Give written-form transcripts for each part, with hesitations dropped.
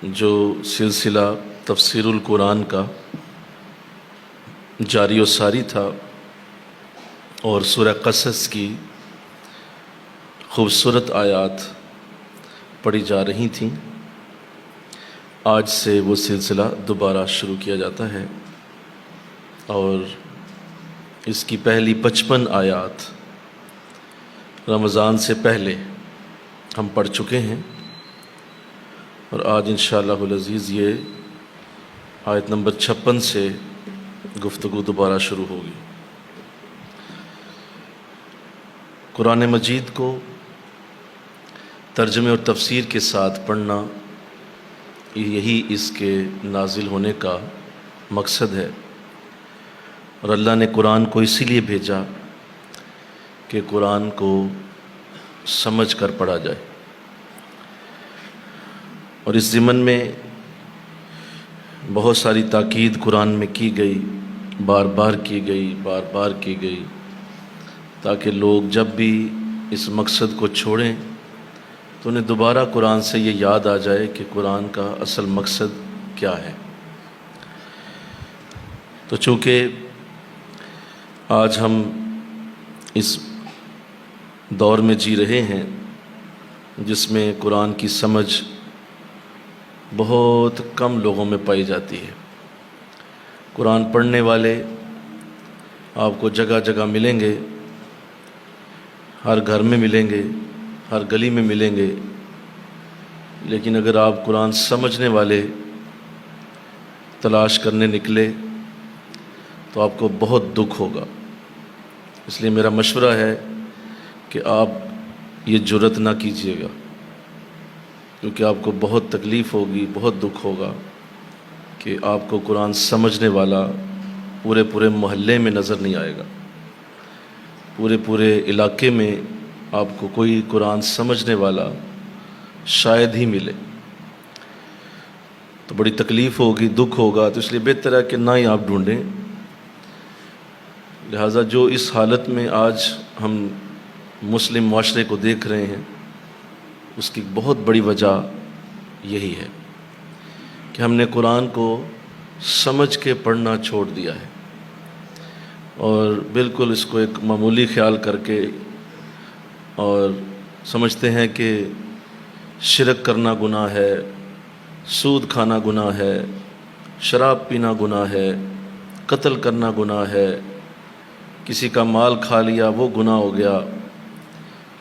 جو سلسلہ تفسیر القرآن کا جاری و ساری تھا اور سورہ قصص کی خوبصورت آیات پڑھی جا رہی تھیں، آج سے وہ سلسلہ دوبارہ شروع کیا جاتا ہے اور اس کی پہلی 55 آیات رمضان سے پہلے ہم پڑھ چکے ہیں، اور آج انشاءاللہ العزیز یہ آیت نمبر 56 سے گفتگو دوبارہ شروع ہوگی۔ قرآن مجید کو ترجمے اور تفسیر کے ساتھ پڑھنا، یہی اس کے نازل ہونے کا مقصد ہے، اور اللہ نے قرآن کو اسی لیے بھیجا کہ قرآن کو سمجھ کر پڑھا جائے۔ اور اس ضمن میں بہت ساری تاکید قرآن میں کی گئی، بار بار کی گئی، تاکہ لوگ جب بھی اس مقصد کو چھوڑیں تو انہیں دوبارہ قرآن سے یہ یاد آ جائے کہ قرآن کا اصل مقصد کیا ہے۔ تو چونکہ آج ہم اس دور میں جی رہے ہیں جس میں قرآن کی سمجھ بہت کم لوگوں میں پائی جاتی ہے، قرآن پڑھنے والے آپ کو جگہ جگہ ملیں گے، ہر گھر میں ملیں گے، ہر گلی میں ملیں گے، لیکن اگر آپ قرآن سمجھنے والے تلاش کرنے نکلے تو آپ کو بہت دکھ ہوگا۔ اس لیے میرا مشورہ ہے کہ آپ یہ جرات نہ کیجیے گا، کیونکہ آپ کو بہت تکلیف ہوگی، بہت دکھ ہوگا کہ آپ کو قرآن سمجھنے والا پورے محلے میں نظر نہیں آئے گا، پورے علاقے میں آپ کو کوئی قرآن سمجھنے والا شاید ہی ملے، تو بڑی تکلیف ہوگی، دکھ ہوگا۔ تو اس لیے بہتر ہے کہ نہ ہی آپ ڈھونڈیں۔ لہٰذا جو اس حالت میں آج ہم مسلم معاشرے کو دیکھ رہے ہیں، اس کی بہت بڑی وجہ یہی ہے کہ ہم نے قرآن کو سمجھ کے پڑھنا چھوڑ دیا ہے، اور بالکل اس کو ایک معمولی خیال کر کے اور سمجھتے ہیں کہ شرک کرنا گناہ ہے، سود کھانا گناہ ہے، شراب پینا گناہ ہے، قتل کرنا گناہ ہے، کسی کا مال کھا لیا وہ گناہ ہو گیا،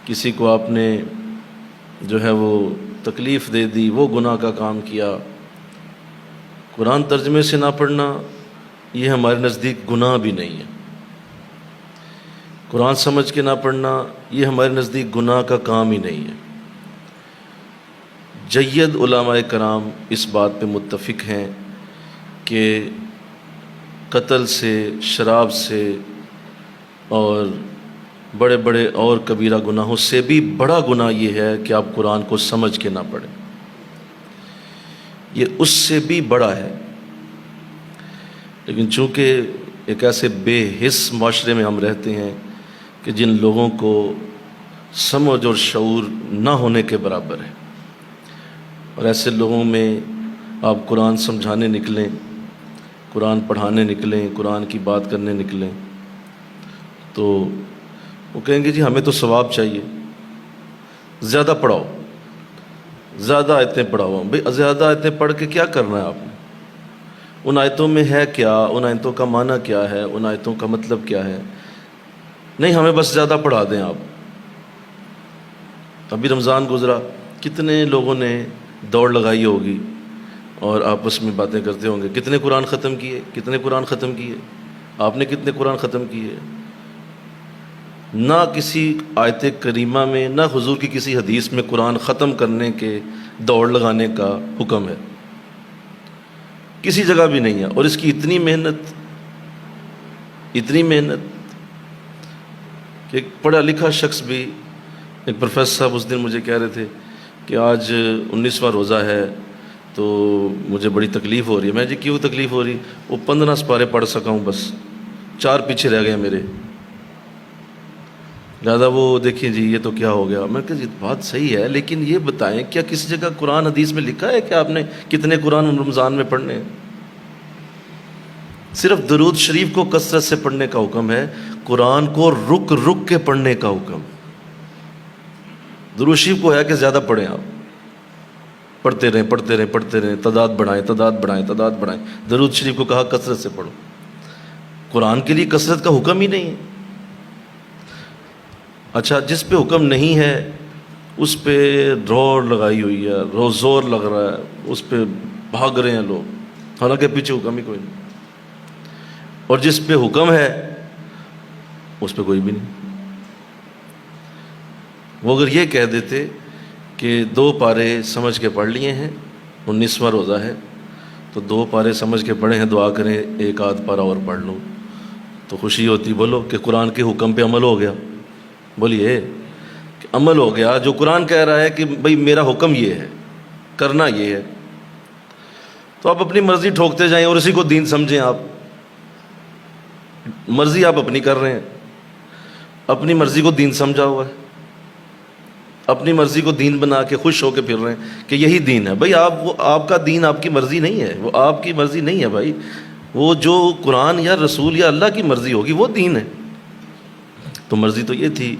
کسی کو آپ نے جو ہے وہ تکلیف دے دی وہ گناہ کا کام کیا۔ قرآن ترجمے سے نہ پڑھنا یہ ہمارے نزدیک گناہ بھی نہیں ہے، قرآن سمجھ کے نہ پڑھنا یہ ہمارے نزدیک گناہ کا کام ہی نہیں ہے۔ جید علماء کرام اس بات پہ متفق ہیں کہ قتل سے، شراب سے اور بڑے اور کبیرہ گناہوں سے بھی بڑا گناہ یہ ہے کہ آپ قرآن کو سمجھ کے نہ پڑھیں، یہ اس سے بھی بڑا ہے۔ لیکن چونکہ ایک ایسے بے حس معاشرے میں ہم رہتے ہیں کہ جن لوگوں کو سمجھ اور شعور نہ ہونے کے برابر ہے، اور ایسے لوگوں میں آپ قرآن سمجھانے نکلیں، قرآن پڑھانے نکلیں، قرآن کی بات کرنے نکلیں تو وہ کہیں گے جی ہمیں تو ثواب چاہیے، زیادہ پڑھاؤ، زیادہ آیتیں پڑھاؤ۔ بھئی زیادہ آیتیں پڑھ کے کیا کرنا ہے آپ نے؟ ان آیتوں میں ہے کیا؟ ان آیتوں کا معنی کیا ہے؟ ان آیتوں کا مطلب کیا ہے؟ نہیں، ہمیں بس زیادہ پڑھا دیں آپ۔ ابھی رمضان گزرا، کتنے لوگوں نے دوڑ لگائی ہوگی اور آپس میں باتیں کرتے ہوں گے، کتنے قرآن ختم کیے؟ آپ نے کتنے قرآن ختم کیے؟ نہ کسی آیت کریمہ میں، نہ حضور کی کسی حدیث میں قرآن ختم کرنے کے، دوڑ لگانے کا حکم ہے، کسی جگہ بھی نہیں ہے۔ اور اس کی اتنی محنت کہ ایک پڑھا لکھا شخص بھی، ایک پروفیسر صاحب اس دن مجھے کہہ رہے تھے کہ آج 19واں روزہ ہے تو مجھے بڑی تکلیف ہو رہی ہے۔ میں جی کیوں تکلیف ہو رہی؟ وہ 15 سپارے پڑھ سکا ہوں، بس 4 پیچھے رہ گئے میرے۔ لہٰذا وہ دیکھیں جی یہ تو کیا ہو گیا. میں کہ جی بات صحیح ہے، لیکن یہ بتائیں کیا کسی جگہ قرآن حدیث میں لکھا ہے کہ آپ نے کتنے قرآن رمضان میں پڑھنے ہیں؟ صرف درود شریف کو کثرت سے پڑھنے کا حکم ہے، قرآن کو رک رک کے پڑھنے کا حکم. درود شریف کو ہے کہ زیادہ پڑھیں، آپ پڑھتے رہیں پڑھتے رہیں پڑھتے رہیں، تعداد بڑھائیں تعداد بڑھائیں تعداد بڑھائیں. درود شریف کو کہا کثرت سے پڑھو. قرآن کے لیے کثرت کا حکم ہی نہیں ہے. اچھا جس پہ حکم نہیں ہے اس پہ دوڑ لگائی ہوئی ہے، زور لگ رہا ہے، اس پہ بھاگ رہے ہیں لوگ، حالانکہ پیچھے حکم ہی کوئی نہیں. اور جس پہ حکم ہے اس پہ کوئی بھی نہیں. وہ اگر یہ کہہ دیتے کہ 2 پارے سمجھ کے پڑھ لیے ہیں، 19واں روزہ ہے تو 2 پارے سمجھ کے پڑھے ہیں، دعا کریں 1 آدھ پارہ اور پڑھ لوں، تو خوشی ہوتی. بولو کہ قرآن کے حکم پہ عمل ہو گیا. بولیے کہ عمل ہو گیا. جو قرآن کہہ رہا ہے کہ بھئی میرا حکم یہ ہے، کرنا یہ ہے، تو آپ اپنی مرضی ٹھوکتے جائیں اور اسی کو دین سمجھیں. آپ مرضی آپ اپنی کر رہے ہیں، اپنی مرضی کو دین سمجھا ہوا ہے، اپنی مرضی کو دین بنا کے خوش ہو کے پھر رہے ہیں کہ یہی دین ہے. بھائی آپ کا دین آپ کی مرضی نہیں ہے، وہ آپ کی مرضی نہیں ہے بھائی. وہ جو قرآن یا رسول یا اللہ کی مرضی ہوگی وہ دین ہے. تو مرضی تو یہ تھی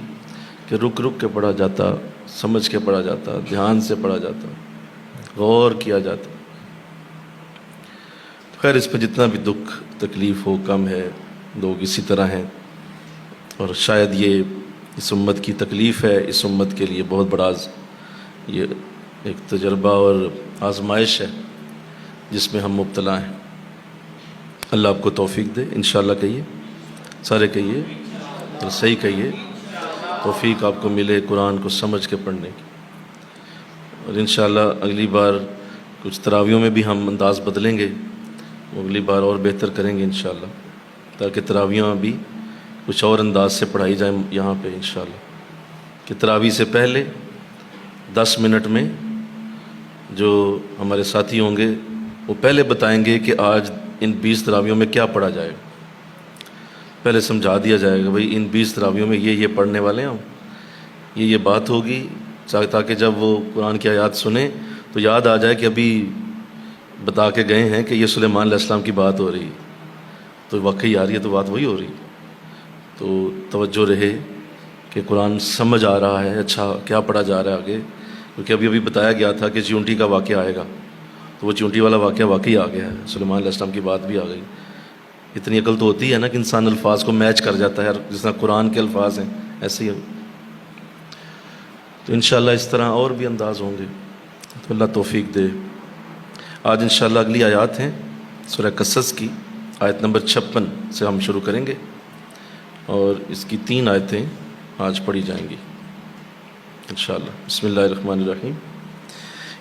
کہ رک رک کے پڑھا جاتا، سمجھ کے پڑھا جاتا، دھیان سے پڑھا جاتا، غور کیا جاتا. خیر اس پہ جتنا بھی دکھ تکلیف ہو کم ہے، لوگ اسی طرح ہیں. اور شاید یہ اس امت کی تکلیف ہے، اس امت کے لیے بہت بڑا یہ ایک تجربہ اور آزمائش ہے جس میں ہم مبتلا ہیں. اللہ آپ کو توفیق دے. انشاءاللہ کہیے، سارے کہیے اور صحیح کہیے. توفیق آپ کو ملے قرآن کو سمجھ کے پڑھنے کی. اور انشاءاللہ اگلی بار کچھ تراویحوں میں بھی ہم انداز بدلیں گے، اگلی بار اور بہتر کریں گے انشاءاللہ، تاکہ تراویحیں بھی کچھ اور انداز سے پڑھائی جائیں یہاں پہ انشاءاللہ. کہ تراویح سے پہلے 10 منٹ میں جو ہمارے ساتھی ہوں گے وہ پہلے بتائیں گے کہ آج ان 20 تراویحوں میں کیا پڑھا جائے گا. پہلے سمجھا دیا جائے گا بھئی ان 20 تراویحوں میں یہ پڑھنے والے ہیں ہم، یہ بات ہوگی، تاکہ جب وہ قرآن کی آیات سنیں تو یاد آ جائے کہ ابھی بتا کے گئے ہیں کہ یہ سلیمان علیہ السلام کی بات ہو رہی ہے، تو واقعی آ رہی ہے تو بات وہی ہو رہی ہے. تو توجہ رہے کہ قرآن سمجھ آ رہا ہے، اچھا کیا پڑھا جا رہا ہے آگے. کیونکہ ابھی بتایا گیا تھا کہ چیونٹی کا واقعہ آئے گا، تو وہ چیونٹی والا واقعہ واقعی آ گیا ہے، سلیمان علیہ السلام کی بات بھی آ گئی. اتنی عقل تو ہوتی ہے نا کہ انسان الفاظ کو میچ کر جاتا ہے، جس طرح قرآن کے الفاظ ہیں ایسے ہی. تو انشاءاللہ اس طرح اور بھی انداز ہوں گے، تو اللہ توفیق دے. آج انشاءاللہ اگلی آیات ہیں سورہ قصص کی، آیت نمبر 56 سے ہم شروع کریں گے، اور اس کی 3 آیتیں آج پڑھی جائیں گی انشاءاللہ. بسم اللہ الرحمن الرحیم.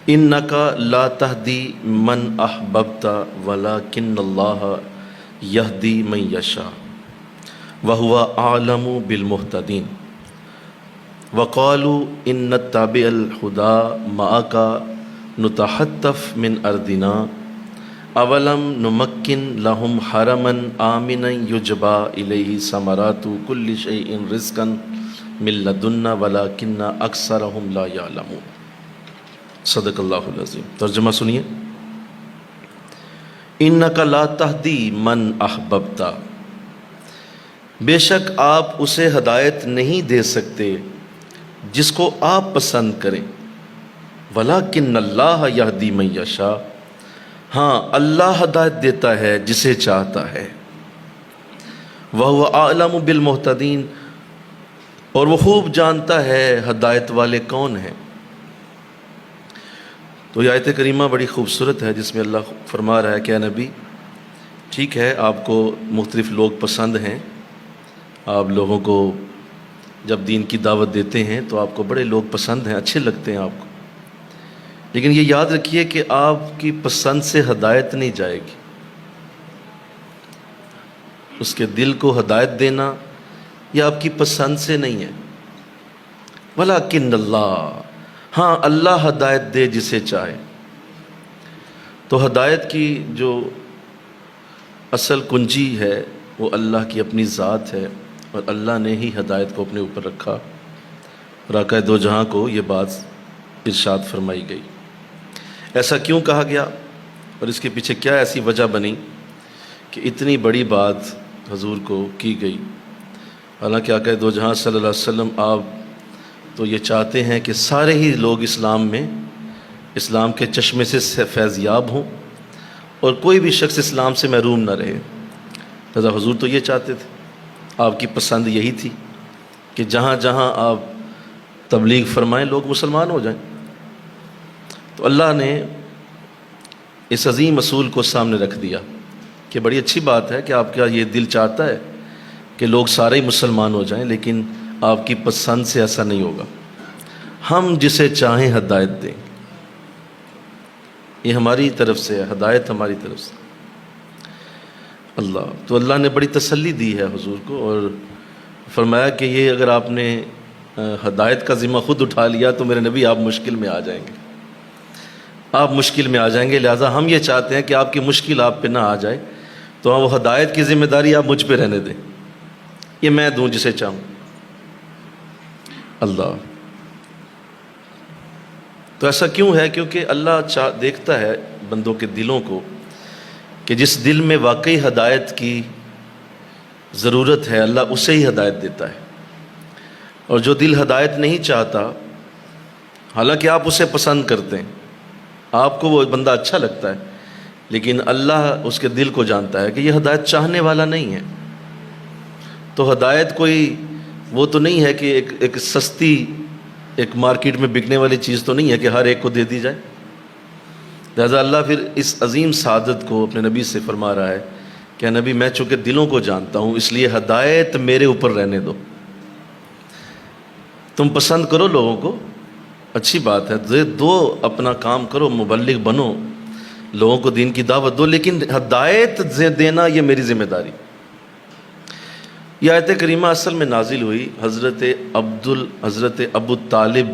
اِنَّكَ لَا تَهْدِي مَنْ أَحْبَبْتَ وَلَكِنَّ اللَّهَ يَهْدِي مَنْ يَشَاءُ وَهُوَ أَعْلَمُ بِالْمُهْتَدِينَ. وَقَالُوا إِنْ نَتَّبِعِ الْهُدَى مَعَكَ نُتَخَطَّفْ مِنْ أَرْضِنَا أَوَلَمْ نُمَكِّنْ لَهُمْ حَرَمًا آمِنًا يُجْبَى إِلَيْهِ ثَمَرَاتُ كُلِّ شَيْءٍ رِزْقًا مِنْ لَدُنَّا وَلَكِنَّ أَكْثَرَهُمْ لَا يَعْلَمُونَ. صدق اللہ العظیم. ترجمہ سنیے. اِنَّكَ لَا تَهْدِي مَنْ أَحْبَبْتَ، بے شک آپ اسے ہدایت نہیں دے سکتے جس کو آپ پسند کریں. وَلَكِنَّ اللَّهَ يَهْدِي مَن يَشَاءُ، ہاں اللہ ہدایت دیتا ہے جسے چاہتا ہے. وَهُوَ أَعْلَمُ بِالْمُهْتَدِينَ، اور وہ خوب جانتا ہے ہدایت والے کون ہیں. تو یہ آیت کریمہ بڑی خوبصورت ہے، جس میں اللہ فرما رہا ہے کہ اے نبی ٹھیک ہے آپ کو مختلف لوگ پسند ہیں، آپ لوگوں کو جب دین کی دعوت دیتے ہیں تو آپ کو بڑے لوگ پسند ہیں، اچھے لگتے ہیں آپ کو، لیکن یہ یاد رکھیے کہ آپ کی پسند سے ہدایت نہیں جائے گی. اس کے دل کو ہدایت دینا یہ آپ کی پسند سے نہیں ہے. وَلَكِنَّ اللَّهَ، ہاں اللہ ہدایت دے جسے چاہے. تو ہدایت کی جو اصل کنجی ہے وہ اللہ کی اپنی ذات ہے، اور اللہ نے ہی ہدایت کو اپنے اوپر رکھا اور آقا دو جہاں کو یہ بات ارشاد فرمائی گئی۔ ایسا کیوں کہا گیا اور اس کے پیچھے کیا ایسی وجہ بنی کہ اتنی بڑی بات حضور کو کی گئی؟ حالانکہ آقا دو جہاں صلی اللہ علیہ وسلم آپ تو یہ چاہتے ہیں کہ سارے ہی لوگ اسلام میں اسلام کے چشمے سے فیض یاب ہوں اور کوئی بھی شخص اسلام سے محروم نہ رہے۔ لہذا حضور تو یہ چاہتے تھے، آپ کی پسند یہی تھی کہ جہاں جہاں آپ تبلیغ فرمائیں لوگ مسلمان ہو جائیں۔ تو اللہ نے اس عظیم اصول کو سامنے رکھ دیا کہ بڑی اچھی بات ہے کہ آپ کا یہ دل چاہتا ہے کہ لوگ سارے ہی مسلمان ہو جائیں، لیکن آپ کی پسند سے ایسا نہیں ہوگا، ہم جسے چاہیں ہدایت دیں۔ یہ ہماری طرف سے ہے، ہدایت ہماری طرف سے۔ اللہ نے بڑی تسلی دی ہے حضور کو اور فرمایا کہ یہ اگر آپ نے ہدایت کا ذمہ خود اٹھا لیا تو میرے نبی آپ مشکل میں آ جائیں گے، آپ مشکل میں آ جائیں گے۔ لہٰذا ہم یہ چاہتے ہیں کہ آپ کی مشکل آپ پہ نہ آ جائے، تو وہ ہدایت کی ذمہ داری آپ مجھ پہ رہنے دیں، یہ میں دوں جسے چاہوں۔ اللہ تو ایسا کیوں ہے؟ کیونکہ اللہ دیکھتا ہے بندوں کے دلوں کو کہ جس دل میں واقعی ہدایت کی ضرورت ہے اللہ اسے ہی ہدایت دیتا ہے، اور جو دل ہدایت نہیں چاہتا حالانکہ آپ اسے پسند کرتے ہیں، آپ کو وہ بندہ اچھا لگتا ہے، لیکن اللہ اس کے دل کو جانتا ہے کہ یہ ہدایت چاہنے والا نہیں ہے۔ تو ہدایت کوئی وہ تو نہیں ہے کہ ایک سستی ایک مارکیٹ میں بکنے والی چیز تو نہیں ہے کہ ہر ایک کو دے دی جائے۔ لہذا اللہ پھر اس عظیم سعادت کو اپنے نبی سے فرما رہا ہے کہ نبی میں چونکہ دلوں کو جانتا ہوں اس لیے ہدایت میرے اوپر رہنے دو، تم پسند کرو لوگوں کو، اچھی بات ہے، دو اپنا کام کرو، مبلغ بنو، لوگوں کو دین کی دعوت دو، لیکن ہدایت دینا یہ میری ذمہ داری۔ یہ آیت کریمہ اصل میں نازل ہوئی حضرت ابو طالب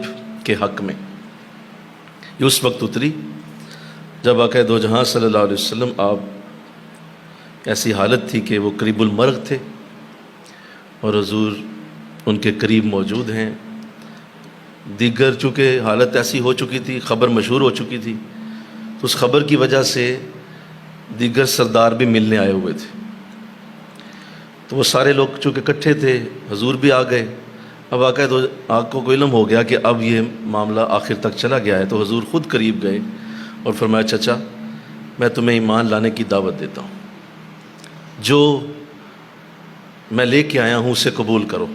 کے حق میں، یہ اس وقت اتری جب آقا دو جہاں صلی اللہ علیہ وسلم آپ ایسی حالت تھی کہ وہ قریب المرگ تھے اور حضور ان کے قریب موجود ہیں۔ دیگر چونکہ حالت ایسی ہو چکی تھی، خبر مشہور ہو چکی تھی، تو اس خبر کی وجہ سے دیگر سردار بھی ملنے آئے ہوئے تھے، تو وہ سارے لوگ چونکہ اکٹھے تھے، حضور بھی آ گئے۔ اب آپ کو علم ہو گیا کہ اب یہ معاملہ آخر تک چلا گیا ہے، تو حضور خود قریب گئے اور فرمایا چچا میں تمہیں ایمان لانے کی دعوت دیتا ہوں، جو میں لے کے آیا ہوں اسے قبول کرو۔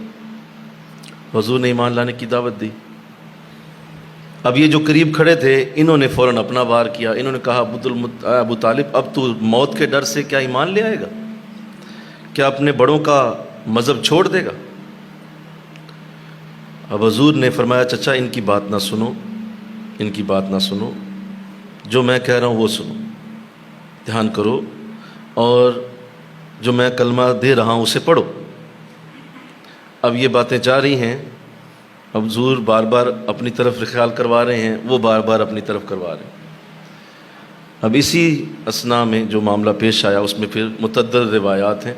حضور نے ایمان لانے کی دعوت دی۔ اب یہ جو قریب کھڑے تھے انہوں نے فوراً اپنا وار کیا، انہوں نے کہا ابو طالب اب تو موت کے ڈر سے کیا ایمان لے آئے گا؟ کیا اپنے بڑوں کا مذہب چھوڑ دے گا؟ اب حضور نے فرمایا چچا ان کی بات نہ سنو، ان کی بات نہ سنو، جو میں کہہ رہا ہوں وہ سنو، دھیان کرو، اور جو میں کلمہ دے رہا ہوں اسے پڑھو۔ اب یہ باتیں جا رہی ہیں، اب حضور بار بار اپنی طرف خیال کروا رہے ہیں، وہ بار بار اپنی طرف کروا رہے ہیں۔ اب اسی اثناء میں جو معاملہ پیش آیا اس میں پھر متعدد روایات ہیں۔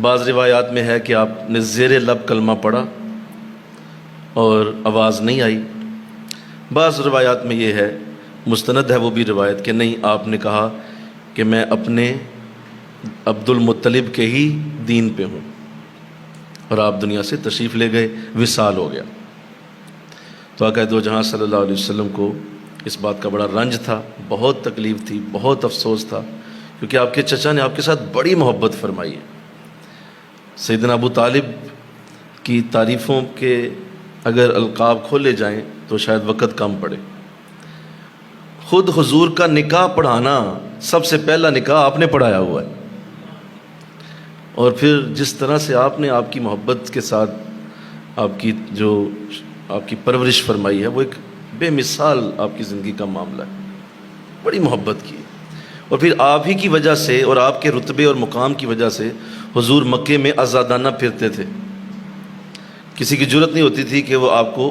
بعض روایات میں ہے کہ آپ نے زیر لب کلمہ پڑھا اور آواز نہیں آئی، بعض روایات میں یہ ہے، مستند ہے وہ بھی روایت، کہ نہیں آپ نے کہا کہ میں اپنے عبد المطلب کے ہی دین پہ ہوں، اور آپ دنیا سے تشریف لے گئے، وصال ہو گیا۔ تو آقا دو جہاں صلی اللہ علیہ وسلم کو اس بات کا بڑا رنج تھا، بہت تکلیف تھی، بہت افسوس تھا، کیونکہ آپ کے چچا نے آپ کے ساتھ بڑی محبت فرمائی ہے۔ سیدنا ابو طالب کی تعریفوں کے اگر القاب کھولے جائیں تو شاید وقت کم پڑے۔ خود حضور کا نکاح پڑھانا، سب سے پہلا نکاح آپ نے پڑھایا ہوا ہے، اور پھر جس طرح سے آپ نے آپ کی محبت کے ساتھ آپ کی پرورش فرمائی ہے، وہ ایک بے مثال آپ کی زندگی کا معاملہ ہے، بڑی محبت کی۔ اور پھر آپ ہی کی وجہ سے اور آپ کے رتبے اور مقام کی وجہ سے حضور مکے میں آزادانہ پھرتے تھے، کسی کی جرت نہیں ہوتی تھی کہ وہ آپ کو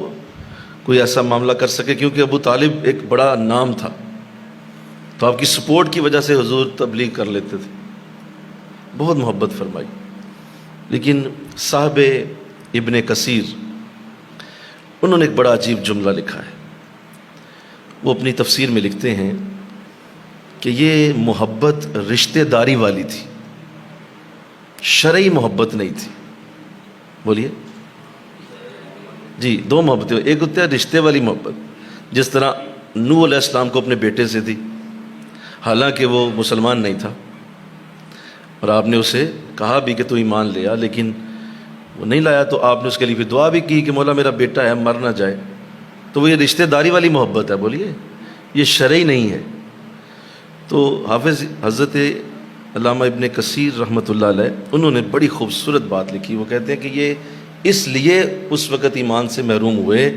کوئی ایسا معاملہ کر سکے، کیونکہ ابو طالب ایک بڑا نام تھا، تو آپ کی سپورٹ کی وجہ سے حضور تبلیغ کر لیتے تھے، بہت محبت فرمائی۔ لیکن صاحب ابن کثیر انہوں نے ایک بڑا عجیب جملہ لکھا ہے. وہ اپنی تفسیر میں لکھتے ہیں کہ یہ محبت رشتہ داری والی تھی، شرعی محبت نہیں تھی. بولیے جی، دو محبتیں، ایک ہوتی ہے رشتے والی محبت، جس طرح نوح علیہ السلام کو اپنے بیٹے سے تھی، حالانکہ وہ مسلمان نہیں تھا اور آپ نے اسے کہا بھی کہ تو ایمان لے آ، لیکن وہ نہیں لایا تو آپ نے اس کے لیے پھر دعا بھی کی کہ مولا میرا بیٹا ہے مر نہ جائے. تو وہ یہ رشتہ داری والی محبت ہے. بولیے یہ شرعی نہیں ہے. تو حافظ حضرت علامہ ابن کثیر رحمۃ اللہ علیہ انہوں نے بڑی خوبصورت بات لکھی. وہ کہتے ہیں کہ یہ اس لیے اس وقت ایمان سے محروم ہوئے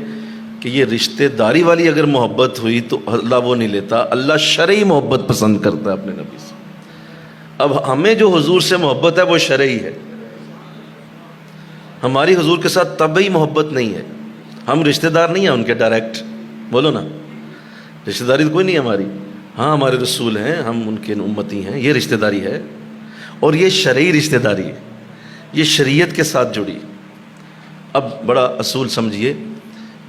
کہ یہ رشتہ داری والی اگر محبت ہوئی تو اللہ وہ نہیں لیتا، اللہ شرعی محبت پسند کرتا ہے اپنے نبی سے. اب ہمیں جو حضور سے محبت ہے وہ شرعی ہے، ہماری حضور کے ساتھ طبعی محبت نہیں ہے. ہم رشتہ دار نہیں ہیں ان کے ڈائریکٹ، بولو نا، رشتہ داری کوئی نہیں ہے ہماری. ہاں ہمارے رسول ہیں، ہم ان کے امتی ہیں، یہ رشتہ داری ہے. اور یہ شرعی رشتہ داری ہے، یہ شریعت کے ساتھ جڑی. اب بڑا اصول سمجھیے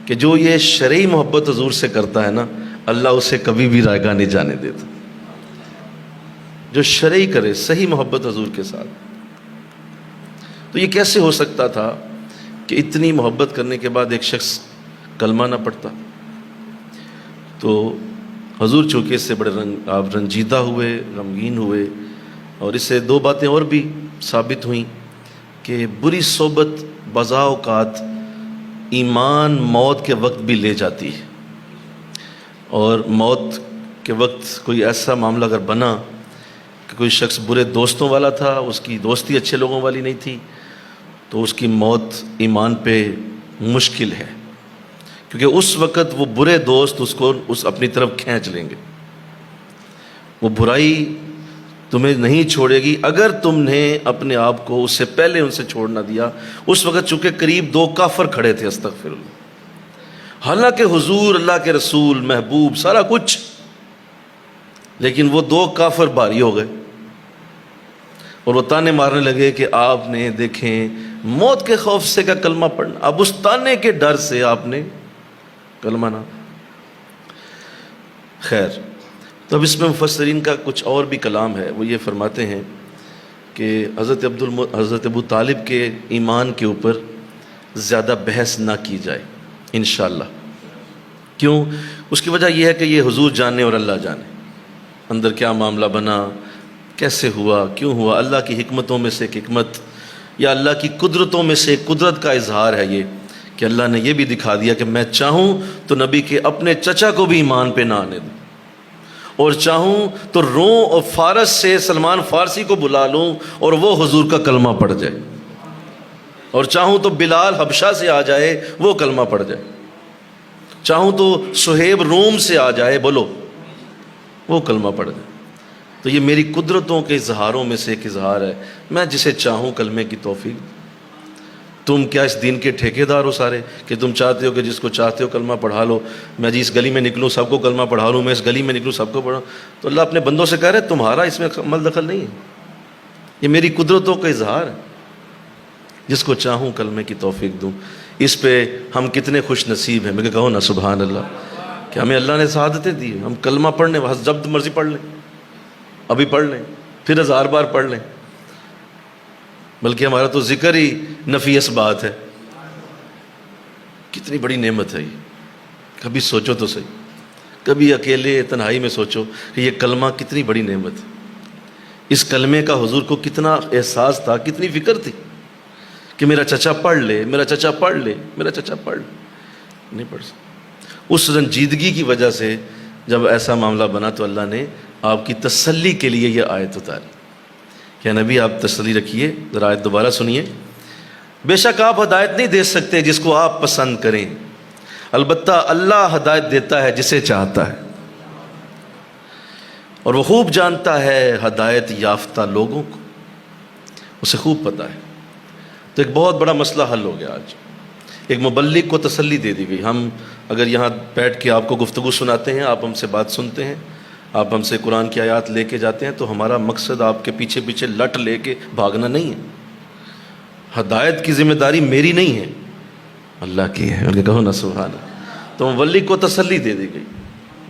کہ جو یہ شرعی محبت حضور سے کرتا ہے نا، اللہ اسے کبھی بھی رائیگاہ نہیں جانے دیتا. جو شرعی کرے صحیح محبت حضور کے ساتھ. تو یہ کیسے ہو سکتا تھا کہ اتنی محبت کرنے کے بعد ایک شخص کلمہ نہ پڑھتا؟ تو حضور چونکہ اس سے بڑے آپ رنجیدہ ہوئے، غمگین ہوئے، اور اس سے دو باتیں اور بھی ثابت ہوئیں کہ بری صحبت بضع اوقات ایمان موت کے وقت بھی لے جاتی ہے. اور موت کے وقت کوئی ایسا معاملہ اگر بنا کہ کوئی شخص برے دوستوں والا تھا، اس کی دوستی اچھے لوگوں والی نہیں تھی، تو اس کی موت ایمان پہ مشکل ہے، کیونکہ اس وقت وہ برے دوست اس کو اپنی طرف کھینچ لیں گے. وہ برائی تمہیں نہیں چھوڑے گی اگر تم نے اپنے آپ کو اس سے پہلے ان سے چھوڑ نہ دیا. اس وقت چونکہ قریب دو کافر کھڑے تھے، استغفر اللہ، حالانکہ حضور، اللہ کے رسول، محبوب، سارا کچھ، لیکن وہ دو کافر باری ہو گئے اور وہ تانے مارنے لگے کہ آپ نے دیکھیں موت کے خوف سے کا کلمہ پڑھنا، اب اس تانے کے ڈر سے آپ نے کلمہ نہ. خیر، تو اب اس میں مفسرین کا کچھ اور بھی کلام ہے. وہ یہ فرماتے ہیں کہ حضرت ابو طالب کے ایمان کے اوپر زیادہ بحث نہ کی جائے انشاءاللہ. کیوں؟ اس کی وجہ یہ ہے کہ یہ حضور جانے اور اللہ جانے اندر کیا معاملہ بنا، کیسے ہوا، کیوں ہوا. اللہ کی حکمتوں میں سے ایک حکمت یا اللہ کی قدرتوں میں سے ایک قدرت کا اظہار ہے یہ کہ اللہ نے یہ بھی دکھا دیا کہ میں چاہوں تو نبی کے اپنے چچا کو بھی ایمان پہ نہ آنے دوں، اور چاہوں تو روم اور فارس سے سلمان فارسی کو بلا لوں اور وہ حضور کا کلمہ پڑھ جائے، اور چاہوں تو بلال حبشہ سے آ جائے وہ کلمہ پڑھ جائے، چاہوں تو سہیب روم سے آ جائے، بولو، وہ کلمہ پڑھ جائے. تو یہ میری قدرتوں کے اظہاروں میں سے ایک اظہار ہے. میں جسے چاہوں کلمے کی توفیق. تم کیا اس دین کے ٹھیکیدار ہو سارے کہ تم چاہتے ہو کہ جس کو چاہتے ہو کلمہ پڑھا لو؟ میں جی اس گلی میں نکلوں سب کو کلمہ پڑھا لوں، میں اس گلی میں نکلوں سب کو پڑھاؤں. تو اللہ اپنے بندوں سے کہہ رہے تمہارا اس میں عمل دخل نہیں ہے، یہ میری قدرتوں کا اظہار ہے. جس کو چاہوں کلمے کی توفیق دوں. اس پہ ہم کتنے خوش نصیب ہیں. میں کہوں نا سبحان اللہ کہ ہمیں اللہ نے سعادتیں دی. ہم کلمہ پڑھنے جب مرضی پڑھ لیں، ابھی پڑھ لیں، پھر 1000 بار پڑھ لیں، بلکہ ہمارا تو ذکر ہی نفیس بات ہے. کتنی بڑی نعمت ہے یہ. کبھی سوچو تو صحیح، کبھی اکیلے تنہائی میں سوچو کہ یہ کلمہ کتنی بڑی نعمت ہے. اس کلمے کا حضور کو کتنا احساس تھا، کتنی فکر تھی کہ میرا چچا پڑھ لے، میرا چچا پڑھ لے، میرا چچا پڑھ لے. نہیں پڑھ سکتا. اس رنجیدگی کی وجہ سے جب ایسا معاملہ بنا تو اللہ نے آپ کی تسلی کے لیے یہ آیت اتاری کہ نبی آپ تسلی رکھیے. ذرا آیت دوبارہ سنیے. بے شک آپ ہدایت نہیں دے سکتے جس کو آپ پسند کریں، البتہ اللہ ہدایت دیتا ہے جسے چاہتا ہے، اور وہ خوب جانتا ہے ہدایت یافتہ لوگوں کو، اسے خوب پتہ ہے. تو ایک بہت بڑا مسئلہ حل ہو گیا. آج ایک مبلغ کو تسلی دے دی گئی. ہم اگر یہاں بیٹھ کے آپ کو گفتگو سناتے ہیں، آپ ہم سے بات سنتے ہیں، آپ ہم سے قرآن کی آیات لے کے جاتے ہیں، تو ہمارا مقصد آپ کے پیچھے پیچھے لٹ لے کے بھاگنا نہیں ہے. ہدایت کی ذمہ داری میری نہیں ہے، اللہ کی ہے۔ ان کے کہو نا سبحان اللہ۔ تو مبلغ کو تسلی دے دی گئی،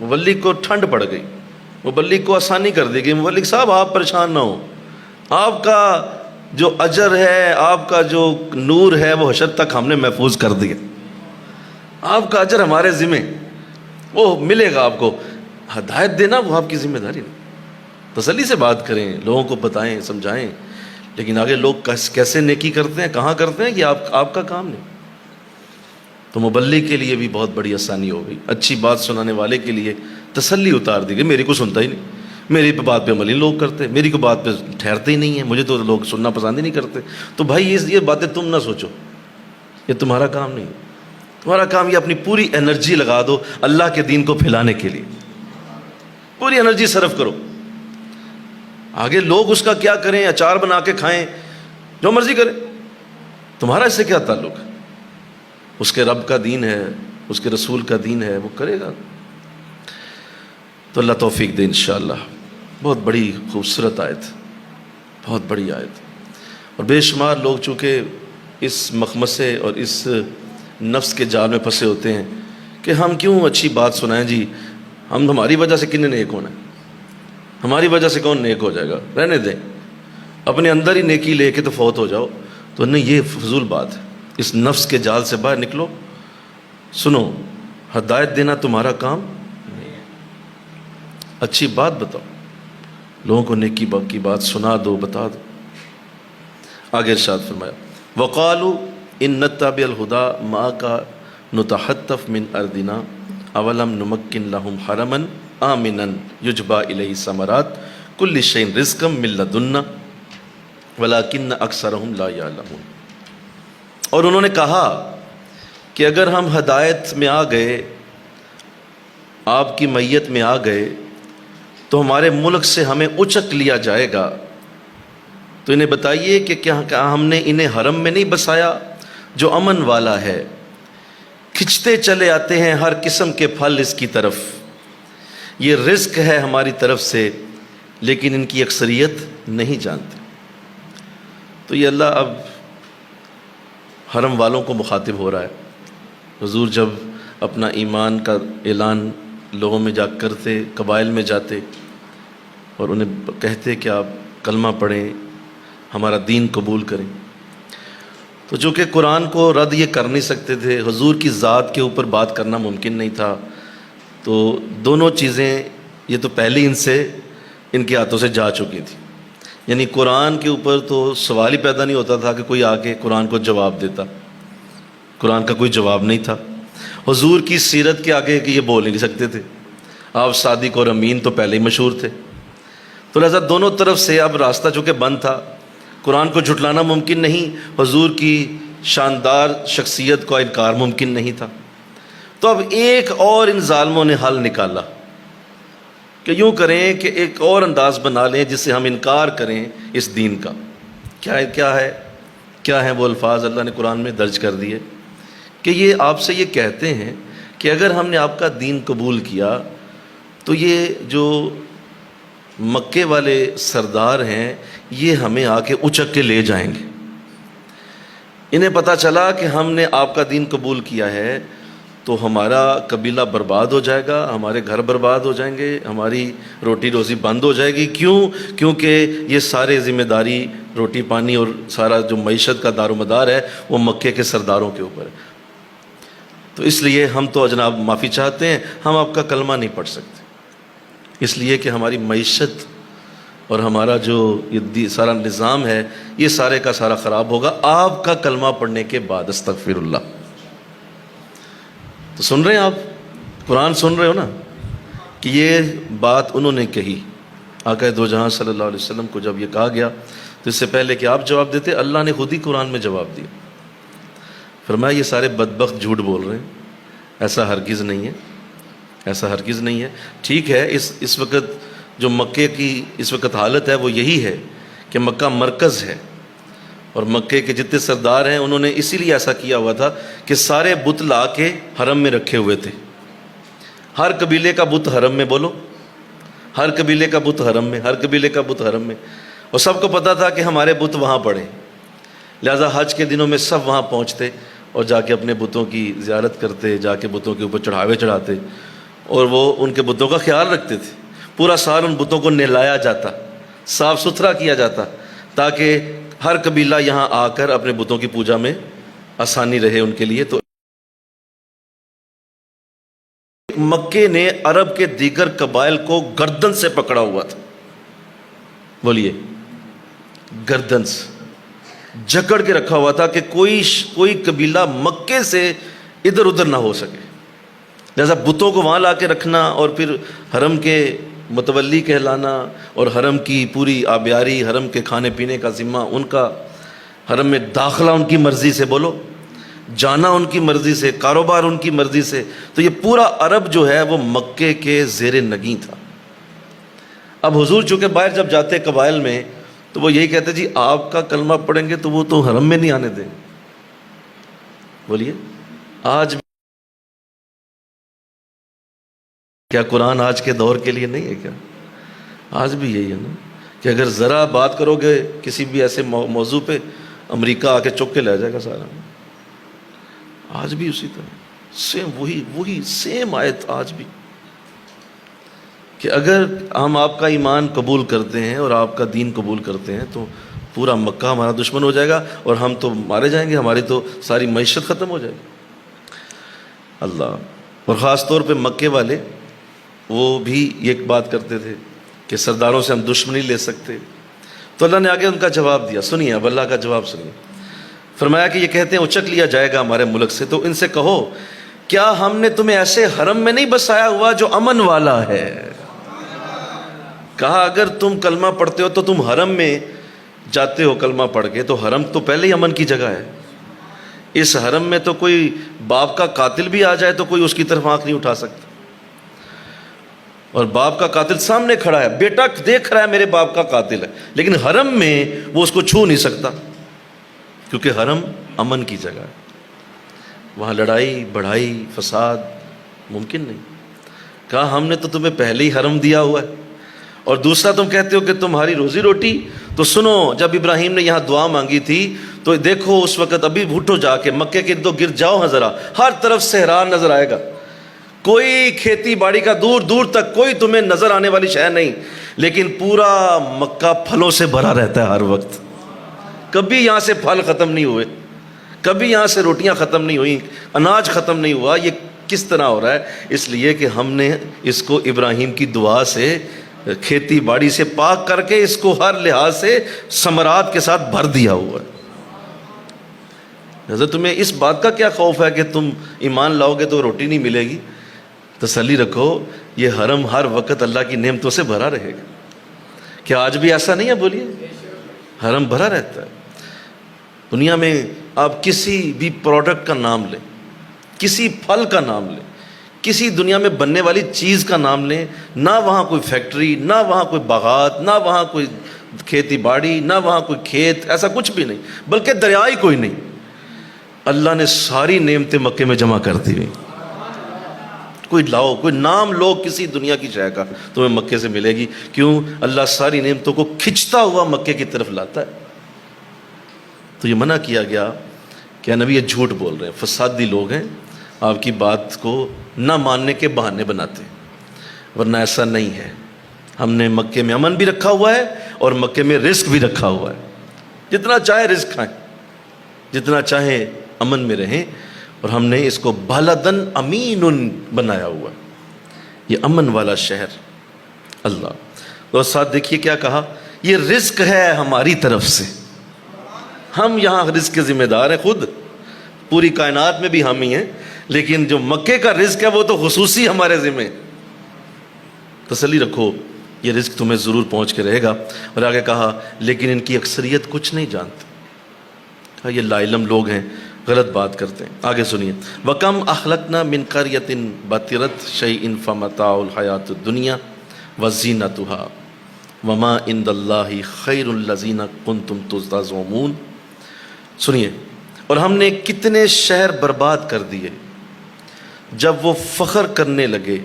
مبلغ کو ٹھنڈ پڑ گئی، مبلغ کو آسانی کر دی گئی، مبلغ صاحب آپ پریشان نہ ہو، آپ کا جو اجر ہے، آپ کا جو نور ہے، وہ حشر تک ہم نے محفوظ کر دیا، آپ کا اجر ہمارے ذمہ، وہ ملے گا آپ کو۔ ہدایت دینا وہ آپ کی ذمہ داری نہیں۔ تسلی سے بات کریں، لوگوں کو بتائیں، سمجھائیں، لیکن آگے لوگ کیسے نیکی کرتے ہیں، کہاں کرتے ہیں، یہ آپ کا کام نہیں۔ تو مبلغ کے لیے بھی بہت بڑی آسانی ہو گئی، اچھی بات سنانے والے کے لیے تسلی اتار دی گئی، میری کو سنتا ہی نہیں، میری بات پہ عمل ہی لوگ کرتے، میری کو بات پہ ٹھہرتے ہی نہیں ہیں، مجھے تو لوگ سننا پسند ہی نہیں کرتے۔ تو بھائی یہ باتیں تم نہ سوچو، یہ تمہارا کام نہیں، تمہارا کام یہ اپنی پوری انرجی لگا دو اللہ کے دین کو پھیلانے کے لیے، پوری انرجی صرف کرو۔ آگے لوگ اس کا کیا کریں، اچار بنا کے کھائیں، جو مرضی کریں، تمہارا اس سے کیا تعلق ہے؟ اس کے رب کا دین ہے، اس کے رسول کا دین ہے، وہ کرے گا۔ تو اللہ توفیق دے انشاءاللہ۔ بہت بڑی خوبصورت آیت، بہت بڑی آیت، اور بے شمار لوگ چونکہ اس مخمصے اور اس نفس کے جال میں پھنسے ہوتے ہیں کہ ہم کیوں اچھی بات سنائیں جی، ہماری وجہ سے کن نیک ہونا ہے، ہماری وجہ سے کون نیک ہو جائے گا، رہنے دیں، اپنے اندر ہی نیکی لے کے تو فوت ہو جاؤ۔ تو نہیں، یہ فضول بات ہے، اس نفس کے جال سے باہر نکلو، سنو، ہدایت دینا تمہارا کام نہیں ہے، اچھی بات بتاؤ، لوگوں کو نیکی کی بات سنا دو، بتا دو۔ آگے ارشاد فرمایا وَقَالُوا إِن نَتَّبِعِ الْهُدَى مَعَكَ نُتَحَطَّفْ مِنْ أَرْضِنَا أَوَلَمْ نُمَكِّنْ لَهُمْ حَرَمًا آمِنًا يُجْبَى إِلَيْهِ ثَمَرَاتُ كُلِّ شَيْءٍ رِزْقًا مِنْ لَدُنَّا وَلَكِنَّ أَكْثَرَهُمْ لَا يَعْلَمُونَ۔ اور انہوں نے کہا کہ اگر ہم ہدایت میں آ گئے، آپ کی میت میں آ گئے، تو ہمارے ملک سے ہمیں اچک لیا جائے گا۔ تو انہیں بتائیے کہ کیا ہم نے انہیں حرم میں نہیں بسایا جو امن والا ہے، کھنچتے چلے آتے ہیں ہر قسم کے پھل اس کی طرف، یہ رزق ہے ہماری طرف سے، لیکن ان کی اکثریت نہیں جانتے۔ تو یہ اللہ اب حرم والوں کو مخاطب ہو رہا ہے۔ حضور جب اپنا ایمان کا اعلان لوگوں میں جا کرتے، قبائل میں جاتے اور انہیں کہتے کہ آپ کلمہ پڑھیں، ہمارا دین قبول کریں، تو چونکہ قرآن کو رد یہ کر نہیں سکتے تھے، حضور کی ذات کے اوپر بات کرنا ممکن نہیں تھا، تو دونوں چیزیں یہ تو پہلے ان کے ہاتھوں سے جا چکی تھی۔ یعنی قرآن کے اوپر تو سوال ہی پیدا نہیں ہوتا تھا کہ کوئی آ کے قرآن کو جواب دیتا، قرآن کا کوئی جواب نہیں تھا۔ حضور کی سیرت کے آگے کہ یہ بول نہیں سکتے تھے، آپ صادق اور امین تو پہلے ہی مشہور تھے، تو لہذا دونوں طرف سے اب راستہ چونکہ بند تھا، قرآن کو جھٹلانا ممکن نہیں، حضور کی شاندار شخصیت کا انکار ممکن نہیں تھا۔ تو اب ایک اور ان ظالموں نے حل نکالا کہ یوں کریں کہ ایک اور انداز بنا لیں جس سے ہم انکار کریں اس دین کا۔ کیا ہے وہ الفاظ اللہ نے قرآن میں درج کر دیے کہ یہ آپ سے یہ کہتے ہیں کہ اگر ہم نے آپ کا دین قبول کیا تو یہ جو مکے والے سردار ہیں یہ ہمیں آ کے اچک کے لے جائیں گے۔ انہیں پتہ چلا کہ ہم نے آپ کا دین قبول کیا ہے تو ہمارا قبیلہ برباد ہو جائے گا، ہمارے گھر برباد ہو جائیں گے، ہماری روٹی روزی بند ہو جائے گی۔ کیونکہ یہ سارے ذمہ داری، روٹی پانی اور سارا جو معیشت کا دار و مدار ہے وہ مکے کے سرداروں کے اوپر ہے۔ تو اس لیے ہم تو جناب معافی چاہتے ہیں، ہم آپ کا کلمہ نہیں پڑھ سکتے، اس لیے کہ ہماری معیشت اور ہمارا جو یہ سارا نظام ہے یہ سارے کا سارا خراب ہوگا آپ کا کلمہ پڑھنے کے بعد۔ استغفر اللہ۔ تو سن رہے ہیں آپ، قرآن سن رہے ہو نا کہ یہ بات انہوں نے کہی۔ آقا دو جہاں صلی اللہ علیہ وسلم کو جب یہ کہا گیا تو اس سے پہلے کہ آپ جواب دیتے، اللہ نے خود ہی قرآن میں جواب دیا، فرمایا یہ سارے بدبخت جھوٹ بول رہے ہیں، ایسا ہرگز نہیں ہے، ایسا ہرگز نہیں ہے۔ ٹھیک ہے، اس وقت جو مکے کی اس وقت حالت ہے وہ یہی ہے کہ مکہ مرکز ہے، اور مکے کے جتنے سردار ہیں انہوں نے اسی لیے ایسا کیا ہوا تھا کہ سارے بت لا کے حرم میں رکھے ہوئے تھے، ہر قبیلے کا بت حرم میں، بولو ہر قبیلے کا بت حرم میں، ہر قبیلے کا بت حرم میں، اور سب کو پتہ تھا کہ ہمارے بت وہاں پڑے، لہٰذا حج کے دنوں میں سب وہاں پہنچتے اور جا کے اپنے بتوں کی زیارت کرتے، جا کے بتوں کے اوپر چڑھاوے چڑھاتے اور وہ ان کے بتوں کا خیال رکھتے تھے۔ پورا سال ان بتوں کو نہلایا جاتا، صاف ستھرا کیا جاتا، تاکہ ہر قبیلہ یہاں آ کر اپنے بتوں کی پوجا میں آسانی رہے ان کے لیے۔ تو مکے نے عرب کے دیگر قبائل کو گردن سے پکڑا ہوا تھا، بولیے گردن سے جکڑ کے رکھا ہوا تھا کہ کوئی قبیلہ مکے سے ادھر ادھر نہ ہو سکے۔ لہذا بتوں کو وہاں لا کے رکھنا اور پھر حرم کے متولی کہلانا اور حرم کی پوری آبیاری، حرم کے کھانے پینے کا ذمہ ان کا، حرم میں داخلہ ان کی مرضی سے، بولو جانا ان کی مرضی سے، کاروبار ان کی مرضی سے۔ تو یہ پورا عرب جو ہے وہ مکے کے زیر نگیں تھا۔ اب حضور چونکہ باہر جب جاتے قبائل میں تو وہ یہی کہتے جی آپ کا کلمہ پڑھیں گے تو وہ تو حرم میں نہیں آنے دیں۔ بولیے آج کیا قرآن آج کے دور کے لیے نہیں ہے کیا؟ آج بھی یہی ہے نا کہ اگر ذرا بات کرو گے کسی بھی ایسے موضوع پہ، امریکہ آ کے چک کے لے جائے گا سارا۔ آج بھی اسی طرح سیم وہی سیم آیت آج بھی، کہ اگر ہم آپ کا ایمان قبول کرتے ہیں اور آپ کا دین قبول کرتے ہیں تو پورا مکہ ہمارا دشمن ہو جائے گا اور ہم تو مارے جائیں گے، ہماری تو ساری معیشت ختم ہو جائے گی۔ اللہ، اور خاص طور پہ مکے والے وہ بھی ایک بات کرتے تھے کہ سرداروں سے ہم دشمنی لے سکتے۔ تو اللہ نے آگے ان کا جواب دیا، سنیے اب اللہ کا جواب سنیے۔ فرمایا کہ یہ کہتے ہیں اچک لیا جائے گا ہمارے ملک سے، تو ان سے کہو کیا ہم نے تمہیں ایسے حرم میں نہیں بسایا ہوا جو امن والا ہے؟ کہا اگر تم کلمہ پڑھتے ہو تو تم حرم میں جاتے ہو کلمہ پڑھ کے، تو حرم تو پہلے ہی امن کی جگہ ہے۔ اس حرم میں تو کوئی باپ کا قاتل بھی آ جائے تو کوئی اس کی طرف آنکھ نہیں اٹھا سکتا، اور باپ کا قاتل سامنے کھڑا ہے، بیٹا دیکھ رہا ہے میرے باپ کا قاتل ہے، لیکن حرم میں وہ اس کو چھو نہیں سکتا کیونکہ حرم امن کی جگہ ہے، وہاں لڑائی بڑھائی فساد ممکن نہیں۔ کہا ہم نے تو تمہیں پہلے ہی حرم دیا ہوا ہے، اور دوسرا تم کہتے ہو کہ تمہاری روزی روٹی، تو سنو جب ابراہیم نے یہاں دعا مانگی تھی تو دیکھو اس وقت ابھی اٹھو جا کے مکے کے ارد گرد جاؤ ہاں ذرا، ہر طرف صحرا نظر آئے گا، کوئی کھیتی باڑی کا دور دور تک کوئی تمہیں نظر آنے والی شے نہیں، لیکن پورا مکہ پھلوں سے بھرا رہتا ہے ہر وقت، کبھی یہاں سے پھل ختم نہیں ہوئے، کبھی یہاں سے روٹیاں ختم نہیں ہوئیں، اناج ختم نہیں ہوا۔ یہ کس طرح ہو رہا ہے؟ اس لیے کہ ہم نے اس کو ابراہیم کی دعا سے، کھیتی باڑی سے پاک کر کے اس کو ہر لحاظ سے ثمرات کے ساتھ بھر دیا ہوا ہے۔ حضرت تمہیں اس بات کا کیا خوف ہے کہ تم ایمان لاؤ گے تو روٹی نہیں ملے گی؟ تسلی رکھو، یہ حرم ہر وقت اللہ کی نعمتوں سے بھرا رہے گا۔ کیا آج بھی ایسا نہیں ہے؟ بولیے، حرم بھرا رہتا ہے۔ دنیا میں آپ کسی بھی پروڈکٹ کا نام لیں، کسی پھل کا نام لیں، کسی دنیا میں بننے والی چیز کا نام لیں، نہ وہاں کوئی فیکٹری، نہ وہاں کوئی باغات، نہ وہاں کوئی کھیتی باڑی، نہ وہاں کوئی کھیت، ایسا کچھ بھی نہیں، بلکہ دریا ہی کوئی نہیں۔ اللہ نے ساری نعمتیں مکے میں جمع کر دی ہوئی۔ کوئی لاؤ، کوئی نام لو کسی دنیا کی شے کا، تمہیں مکے سے ملے گی۔ کیوں؟ اللہ ساری نعمتوں کو کھنچتا ہوا مکے کی طرف لاتا ہے۔ تو یہ منع کیا گیا کہ نبی یہ جھوٹ بول رہے ہیں، فسادی لوگ ہیں، آپ کی بات کو نہ ماننے کے بہانے بناتے ہیں، ورنہ ایسا نہیں ہے۔ ہم نے مکے میں امن بھی رکھا ہوا ہے اور مکے میں رزق بھی رکھا ہوا ہے، جتنا چاہے رزق کھائیں، جتنا چاہے امن میں رہیں، اور ہم نے اس کو بلدن امین بنایا ہوا ہے، یہ امن والا شہر۔ اللہ، اور ساتھ دیکھیے کیا کہا، یہ رزق ہے ہماری طرف سے، ہم یہاں رزق کے ذمہ دار ہیں خود، پوری کائنات میں بھی ہم ہی ہیں، لیکن جو مکے کا رزق ہے وہ تو خصوصی ہمارے ذمہ۔ تسلی رکھو، یہ رزق تمہیں ضرور پہنچ کے رہے گا۔ اور آگے کہا لیکن ان کی اکثریت کچھ نہیں جانتی، کہا یہ لا علم لوگ ہیں، غلط بات کرتے ہیں۔ آگے سنیے، وَكَمْ أَخْلَقْنَا مِنْ قَرْيَةٍ بَطِرَتْ شَيْءٍ فَمَتَاعُ الْحَيَاةُ الدُّنْيَا وَزِينَتُهَا وَمَا عِنْدَ اللَّهِ خَيْرُ الَّذِينَ كُنْتُمْ تُزْعَمُونَ۔ سنیے، اور ہم نے کتنے شہر برباد کر دیے جب وہ فخر کرنے لگے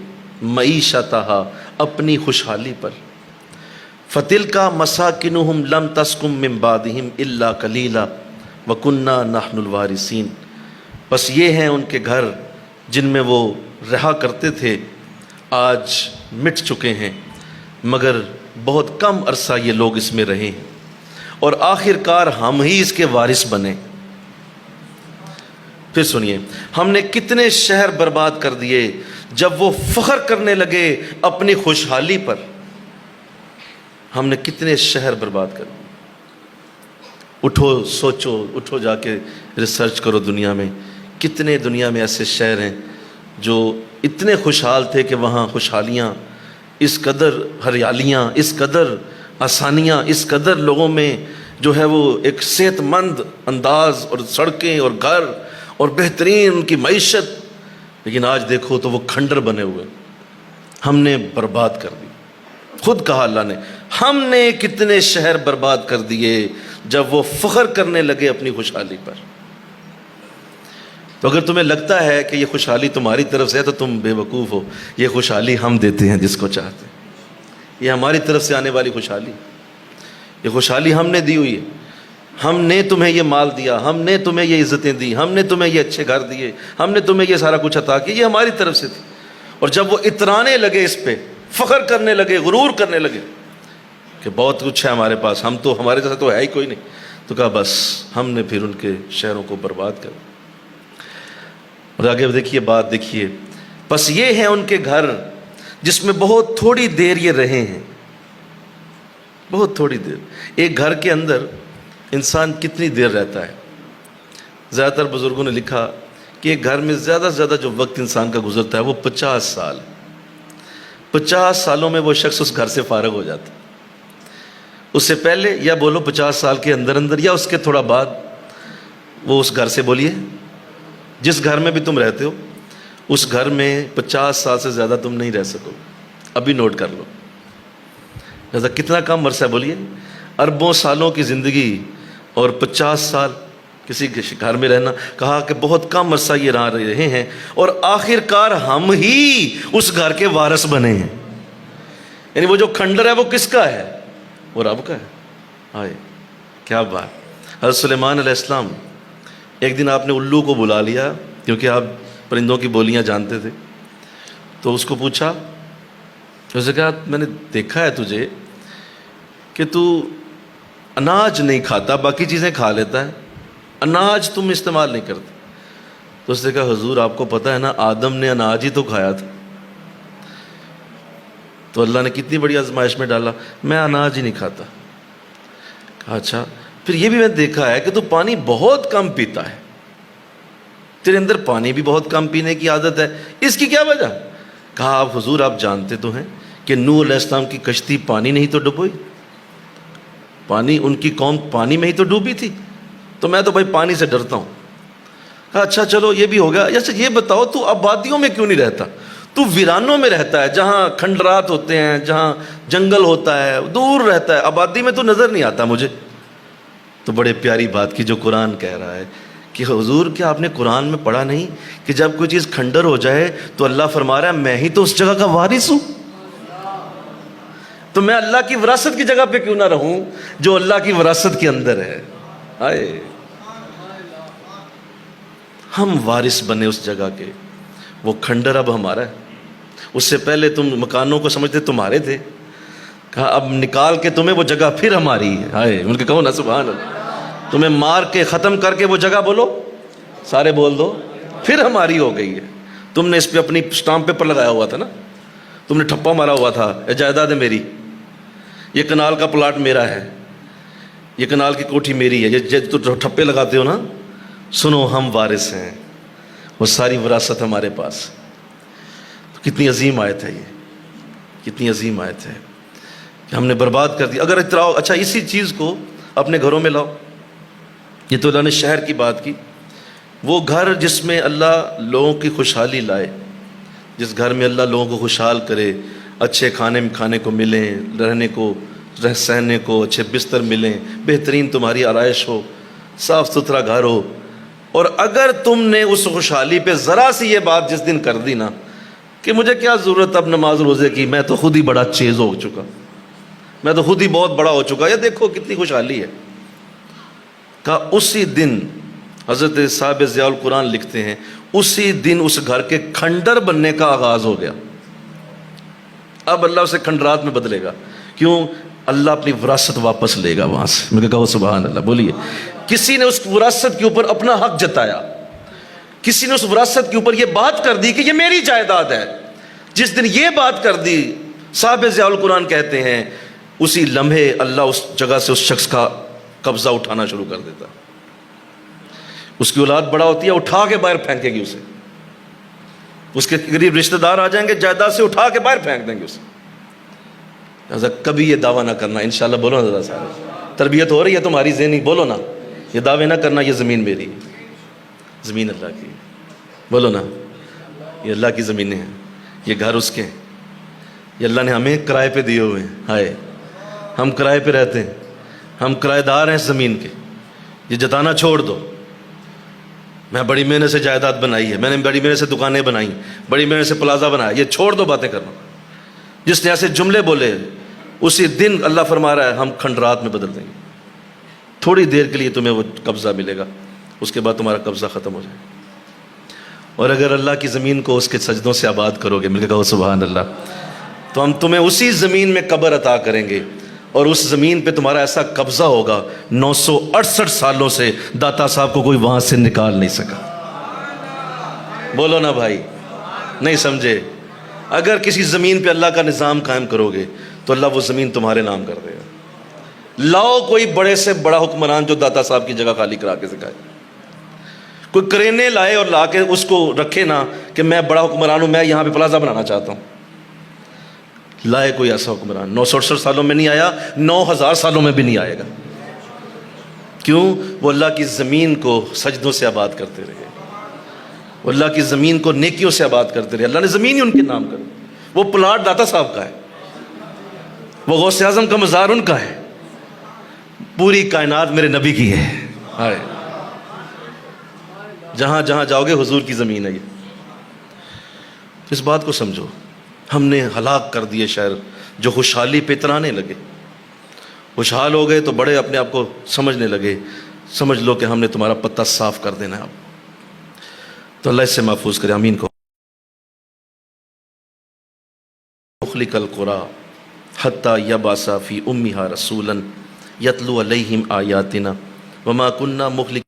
معیشتها، اپنی خوشحالی پر، فَتِلْكَ مَسَاكِنُهُمْ لَمْ تَسْكُنْ مِنْ بَعْدِهِمْ إِلَّا قَلِيلًا وَكُنَّا نَحْنُ الْوَارِثِينَ۔ بس یہ ہیں ان کے گھر جن میں وہ رہا کرتے تھے، آج مٹ چکے ہیں، مگر بہت کم عرصہ یہ لوگ اس میں رہے ہیں، اور آخر کار ہم ہی اس کے وارث بنے۔ پھر سنیے، ہم نے کتنے شہر برباد کر دیے جب وہ فخر کرنے لگے اپنی خوشحالی پر۔ ہم نے کتنے شہر برباد کر دیے۔ اٹھو سوچو، اٹھو جا کے ریسرچ کرو، دنیا میں کتنے دنیا میں ایسے شہر ہیں جو اتنے خوشحال تھے کہ وہاں خوشحالیاں، اس قدر ہریالیاں، اس قدر آسانیاں، اس قدر لوگوں میں جو ہے وہ ایک صحت مند انداز اور سڑکیں اور گھر اور بہترین ان کی معیشت، لیکن آج دیکھو تو وہ کھنڈر بنے ہوئے۔ ہم نے برباد کر دی۔ خود کہا اللہ نے، ہم نے کتنے شہر برباد کر دیے جب وہ فخر کرنے لگے اپنی خوشحالی پر۔ تو اگر تمہیں لگتا ہے کہ یہ خوشحالی تمہاری طرف سے ہے تو تم بے وقوف ہو۔ یہ خوشحالی ہم دیتے ہیں جس کو چاہتے ہیں، یہ ہماری طرف سے آنے والی خوشحالی، یہ خوشحالی ہم نے دی ہوئی ہے۔ ہم نے تمہیں یہ مال دیا، ہم نے تمہیں یہ عزتیں دی، ہم نے تمہیں یہ اچھے گھر دیے، ہم نے تمہیں یہ سارا کچھ عطا کیا، یہ ہماری طرف سے تھی۔ اور جب وہ اترانے لگے اس پہ، فخر کرنے لگے، غرور کرنے لگے کہ بہت کچھ ہے ہمارے پاس، ہم تو، ہمارے جیسا تو ہے ہی کوئی نہیں، تو کہا بس ہم نے پھر ان کے شہروں کو برباد کر دیا۔ اور آگے دیکھیے، بات دیکھیے، بس یہ ہیں ان کے گھر جس میں بہت تھوڑی دیر یہ رہے ہیں، بہت تھوڑی دیر۔ ایک گھر کے اندر انسان کتنی دیر رہتا ہے؟ زیادہ تر بزرگوں نے لکھا کہ ایک گھر میں زیادہ سے زیادہ جو وقت انسان کا گزرتا ہے وہ 50 سال۔ 50 سالوں میں وہ شخص اس گھر سے فارغ ہو جاتا ہے۔ اس سے پہلے یا بولو 50 سال کے اندر اندر، یا اس کے تھوڑا بعد، وہ اس گھر سے، بولیے جس گھر میں بھی تم رہتے ہو، اس گھر میں 50 سال سے زیادہ تم نہیں رہ سکو۔ ابھی نوٹ کر لو، لہذا کتنا کم عرصہ ہے، بولیے، اربوں سالوں کی زندگی اور 50 سال کسی گھر میں رہنا۔ کہا کہ بہت کم عرصہ یہ رہے ہیں، اور آخر کار ہم ہی اس گھر کے وارث بنے ہیں۔ یعنی وہ جو کھنڈر ہے وہ کس کا ہے؟ وہ رب کا ہے۔ آئے کیا بات! حضرت سلیمان علیہ السلام، ایک دن آپ نے الو کو بلا لیا، کیونکہ آپ پرندوں کی بولیاں جانتے تھے، تو اس کو پوچھا، اس نے کہا میں نے دیکھا ہے تجھے کہ تو اناج نہیں کھاتا، باقی چیزیں کھا لیتا ہے، اناج تم استعمال نہیں کرتے۔ تو اس نے کہا حضور آپ کو پتہ ہے نا، آدم نے اناج ہی تو کھایا تھا۔ تو اللہ نے کتنی بڑی آزمائش میں ڈالا، میں اناج ہی نہیں کھاتا۔ کہا اچھا، پھر یہ بھی میں نے دیکھا ہے کہ تو پانی بہت کم پیتا ہے، تیرے اندر پانی بھی بہت کم پینے کی عادت ہے، اس کی کیا وجہ؟ کہا آپ حضور آپ جانتے تو ہیں کہ نوح علیہ السلام کی کشتی پانی نہیں تو ڈبوئی، پانی، ان کی قوم پانی میں ہی تو ڈوبی تھی، تو میں تو بھائی پانی سے ڈرتا ہوں۔ کہا اچھا چلو یہ بھی ہو گیا، اچھا یہ بتاؤ تو آبادیوں میں کیوں نہیں رہتا؟ تو ویرانوں میں رہتا ہے، جہاں کھنڈرات ہوتے ہیں، جہاں جنگل ہوتا ہے، دور رہتا ہے، آبادی میں تو نظر نہیں آتا مجھے۔ تو بڑے پیاری بات کی جو قرآن کہہ رہا ہے کہ حضور کیا آپ نے قرآن میں پڑھا نہیں کہ جب کوئی چیز کھنڈر ہو جائے تو اللہ فرما رہا ہے میں ہی تو اس جگہ کا وارث ہوں، تو میں اللہ کی وراثت کی جگہ پہ کیوں نہ رہوں جو اللہ کی وراثت کے اندر ہے۔ آئے ہم وارث بنے اس جگہ کے، وہ کھنڈر اب ہمارا ہے۔ اس سے پہلے تم مکانوں کو سمجھتے تمہارے تھے، کہا اب نکال کے تمہیں وہ جگہ پھر ہماری ہے۔ آئے ان کے کہو نا سبحان اللہ، تمہیں مار کے ختم کر کے وہ جگہ بولو، سارے بول دو، پھر ہماری ہو گئی ہے۔ تم نے اس پہ اپنی اسٹامپ پیپر لگایا ہوا تھا نا، تم نے ٹھپا مارا ہوا تھا، یہ جائیداد ہے میری، یہ کنال کا پلاٹ میرا ہے، یہ کنال کی کوٹھی میری ہے، یہ تو ٹھپے لگاتے ہو نا۔ سنو ہم وارث ہیں، وہ ساری وراثت ہمارے پاس۔ کتنی عظیم آیت ہے یہ، کتنی عظیم آیت ہے کہ ہم نے برباد کر دی۔ اگر اتراؤ، اچھا اسی چیز کو اپنے گھروں میں لاؤ۔ یہ تو اللہ نے شہر کی بات کی، وہ گھر جس میں اللہ لوگوں کی خوشحالی لائے، جس گھر میں اللہ لوگوں کو خوشحال کرے، اچھے کھانے کو ملیں، رہنے کو، سہنے کو اچھے بستر ملیں، بہترین تمہاری آرائش ہو، صاف ستھرا گھر ہو۔ اور اگر تم نے اس خوشحالی پہ ذرا سی یہ بات جس دن کر دی نا کہ مجھے کیا ضرورت اب نماز روزے کی، میں تو خود ہی بڑا چیز ہو چکا، میں تو خود ہی بہت بڑا ہو چکا، یہ دیکھو کتنی خوشحالی ہے، کہا اسی دن حضرت صاحب ضیاء القرآن لکھتے ہیں اسی دن اس گھر کے کھنڈر بننے کا آغاز ہو گیا. اب اللہ اسے کھنڈرات میں بدلے گا. کیوں؟ اللہ اپنی وراثت واپس لے گا وہاں سے. میں کہا سبحان اللہ. بولیے. کسی نے اس وراثت کے اوپر اپنا حق جتایا, کسی نے اس وراثت کے اوپر یہ بات کر دی کہ یہ میری جائیداد ہے. جس دن یہ بات کر دی, صاحب ضیاء القرآن کہتے ہیں اسی لمحے اللہ اس جگہ سے اس شخص کا قبضہ اٹھانا شروع کر دیتا. اس کی اولاد بڑا ہوتی ہے, اٹھا کے باہر پھینکے گی اسے. اس کے قریب رشتہ دار آ جائیں گے, جائیداد سے اٹھا کے باہر پھینک دیں گے اسے. لہٰذا کبھی یہ دعویٰ نہ کرنا. انشاءاللہ بولو نا صاحب, تربیت ہو رہی ہے تمہاری ذہنی, بولو نا. یہ دعوے نہ کرنا یہ زمین میری ہے, زمین اللہ کی. بولو نا, یہ اللہ کی زمینیں ہیں, یہ گھر اس کے ہیں, یہ اللہ نے ہمیں کرائے پہ دیے ہوئے ہیں. ہائے, ہم کرائے پہ رہتے ہیں, ہم کرائے دار ہیں اس زمین کے. یہ جتانا چھوڑ دو. میں بڑی محنت سے جائیداد بنائی ہے, میں نے بڑی محنت سے دکانیں بنائی, بڑی محنت سے پلازا بنایا, یہ چھوڑ دو باتیں کرنا. جس نے ایسے جملے بولے اسی دن اللہ فرما رہا ہے ہم کھنڈرات میں بدل دیں گے. تھوڑی دیر کے لیے تمہیں وہ قبضہ ملے گا, اس کے بعد تمہارا قبضہ ختم ہو جائے. اور اگر اللہ کی زمین کو اس کے سجدوں سے آباد کرو گے, مل کے کہو سبحان اللہ, تو ہم تمہیں اسی زمین میں قبر عطا کریں گے. اور اس زمین پہ تمہارا ایسا قبضہ ہوگا 968 سالوں سے داتا صاحب کو کوئی وہاں سے نکال نہیں سکا. بولو نا بھائی, نہیں سمجھے؟ اگر کسی زمین پہ اللہ کا نظام قائم کرو گے تو اللہ وہ زمین تمہارے نام کر دے گا. لاؤ کوئی بڑے سے بڑا حکمران جو داتا صاحب کی جگہ خالی کرا کے سکھائے. کوئی کرینے لائے اور لا کے اس کو رکھے نا کہ میں بڑا حکمران ہوں, میں یہاں پہ پلازا بنانا چاہتا ہوں. لائے کوئی ایسا حکمران, 968 سالوں میں نہیں آیا, 9000 سالوں میں بھی نہیں آئے گا. کیوں؟ وہ اللہ کی زمین کو سجدوں سے آباد کرتے رہے, وہ اللہ کی زمین کو نیکیوں سے آباد کرتے رہے. اللہ نے زمین ہی ان کے نام کر دی. وہ پلاٹ داتا صاحب کا ہے, وہ غوث اعظم کا مزار ان کا ہے, پوری کائنات میرے نبی کی ہے. ہائے, جہاں جہاں جاؤ گے حضور کی زمین ہے. یہ اس بات کو سمجھو. ہم نے ہلاک کر دیے شہر جو خوشحالی پہ اترانے لگے. خوشحال ہو گئے تو بڑے اپنے آپ کو سمجھنے لگے. سمجھ لو کہ ہم نے تمہارا پتہ صاف کر دینا ہے اب. تو اللہ اس سے محفوظ کرے, آمین کو. مخلق القرى حتى يبعث في امها رسولا يتلو عليهم آیاتنا وما كنا مخلق.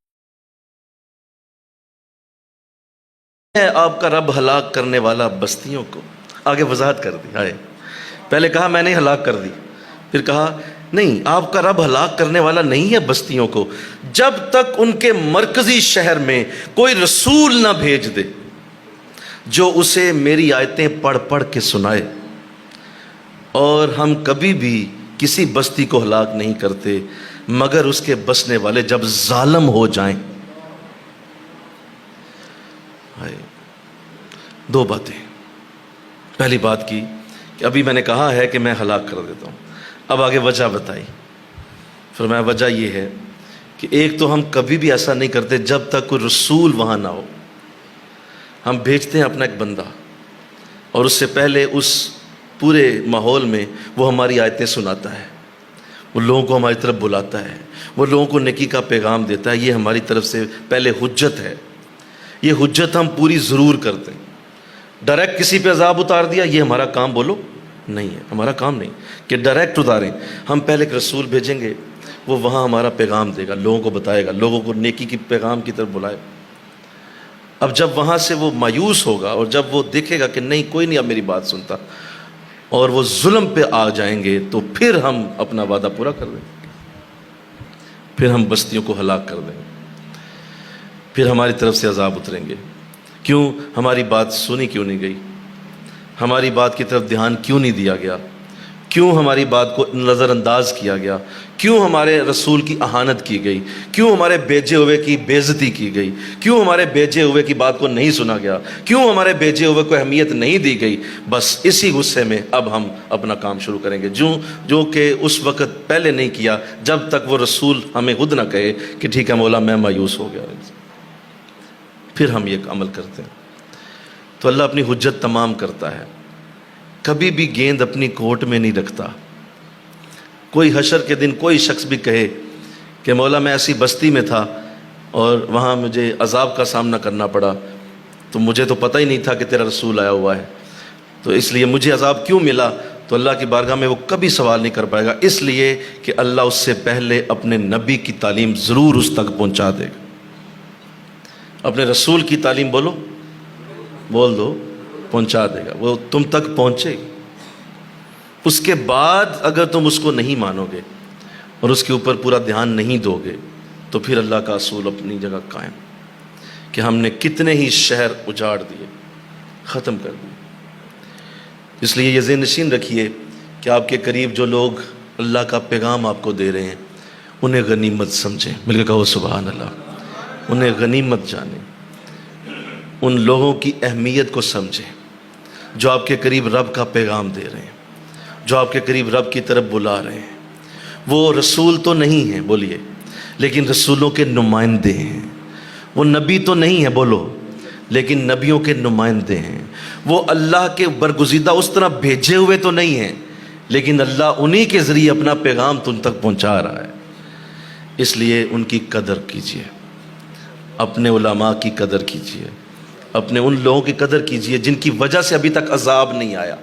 ہے آپ کا رب ہلاک کرنے والا بستیوں کو. آگے وضاحت کر دی. ہائے, پہلے کہا میں نے ہلاک کر دی, پھر کہا نہیں, آپ کا رب ہلاک کرنے والا نہیں ہے بستیوں کو جب تک ان کے مرکزی شہر میں کوئی رسول نہ بھیج دے جو اسے میری آیتیں پڑھ پڑھ کے سنائے. اور ہم کبھی بھی کسی بستی کو ہلاک نہیں کرتے مگر اس کے بسنے والے جب ظالم ہو جائیں. دو باتیں. پہلی بات کی کہ ابھی میں نے کہا ہے کہ میں ہلاک کر دیتا ہوں, اب آگے وجہ بتائی. فرمایا وجہ یہ ہے کہ ایک تو ہم کبھی بھی ایسا نہیں کرتے جب تک کوئی رسول وہاں نہ ہو. ہم بھیجتے ہیں اپنا ایک بندہ اور اس سے پہلے اس پورے ماحول میں وہ ہماری آیتیں سناتا ہے, وہ لوگوں کو ہماری طرف بلاتا ہے, وہ لوگوں کو نیکی کا پیغام دیتا ہے. یہ ہماری طرف سے پہلے حجت ہے. یہ حجت ہم پوری ضرور کرتے ہیں. ڈائریکٹ کسی پہ عذاب اتار دیا یہ ہمارا کام بولو نہیں ہے, ہمارا کام نہیں کہ ڈائریکٹ اتاریں. ہم پہلے ایک رسول بھیجیں گے, وہ وہاں ہمارا پیغام دے گا, لوگوں کو بتائے گا, لوگوں کو نیکی کی پیغام کی طرف بلائے. اب جب وہاں سے وہ مایوس ہوگا اور جب وہ دیکھے گا کہ نہیں کوئی نہیں اب میری بات سنتا اور وہ ظلم پہ آ جائیں گے تو پھر ہم اپنا وعدہ پورا کر دیں گے, پھر ہم بستیوں کو ہلاک کر دیں گے, پھر ہماری طرف سے عذاب اتریں گے. کیوں؟ ہماری بات سنی کیوں نہیں گئی, ہماری بات کی طرف دھیان کیوں نہیں دیا گیا, کیوں ہماری بات کو نظر انداز کیا گیا, کیوں ہمارے رسول کی اہانت کی گئی, کیوں ہمارے بھیجے ہوئے کی بے عزتی کی گئی, کیوں ہمارے بھیجے ہوئے کی بات کو نہیں سنا گیا, کیوں ہمارے بھیجے ہوئے کو اہمیت نہیں دی گئی. بس اسی غصے میں اب ہم اپنا کام شروع کریں گے جو کہ اس وقت پہلے نہیں کیا جب تک وہ رسول ہمیں خود نہ کہے کہ ٹھیک ہے مولا میں مایوس ہو گیا. پھر ہم یہ عمل کرتے ہیں. تو اللہ اپنی حجت تمام کرتا ہے, کبھی بھی گیند اپنی کوٹ میں نہیں رکھتا. کوئی حشر کے دن کوئی شخص بھی کہے کہ مولا میں ایسی بستی میں تھا اور وہاں مجھے عذاب کا سامنا کرنا پڑا، تو مجھے تو پتہ ہی نہیں تھا کہ تیرا رسول آیا ہوا ہے، تو اس لیے مجھے عذاب کیوں ملا؟ تو اللہ کی بارگاہ میں وہ کبھی سوال نہیں کر پائے گا، اس لیے کہ اللہ اس سے پہلے اپنے نبی کی تعلیم ضرور اس تک پہنچا دے گا۔ اپنے رسول کی تعلیم بول دو پہنچا دے گا، وہ تم تک پہنچے گی۔ اس کے بعد اگر تم اس کو نہیں مانو گے اور اس کے اوپر پورا دھیان نہیں دو گے تو پھر اللہ کا اصول اپنی جگہ قائم کہ ہم نے کتنے ہی شہر اجاڑ دیے، ختم کر دیے۔ اس لیے یہ ذہن نشین رکھیے کہ آپ کے قریب جو لوگ اللہ کا پیغام آپ کو دے رہے ہیں انہیں غنیمت سمجھیں، مل کے کہو سبحان اللہ، انہیں غنیمت جانیں، ان لوگوں کی اہمیت کو سمجھیں جو آپ کے قریب رب کا پیغام دے رہے ہیں، جو آپ کے قریب رب کی طرف بلا رہے ہیں۔ وہ رسول تو نہیں ہیں بولیے، لیکن رسولوں کے نمائندے ہیں۔ وہ نبی تو نہیں ہے بولو، لیکن نبیوں کے نمائندے ہیں۔ وہ اللہ کے برگزیدہ اس طرح بھیجے ہوئے تو نہیں ہیں، لیکن اللہ انہی کے ذریعے اپنا پیغام تم تک پہنچا رہا ہے۔ اس لیے ان کی قدر کیجیے، اپنے علماء کی قدر کیجیے، اپنے ان لوگوں کی قدر کیجیے جن کی وجہ سے ابھی تک عذاب نہیں آیا،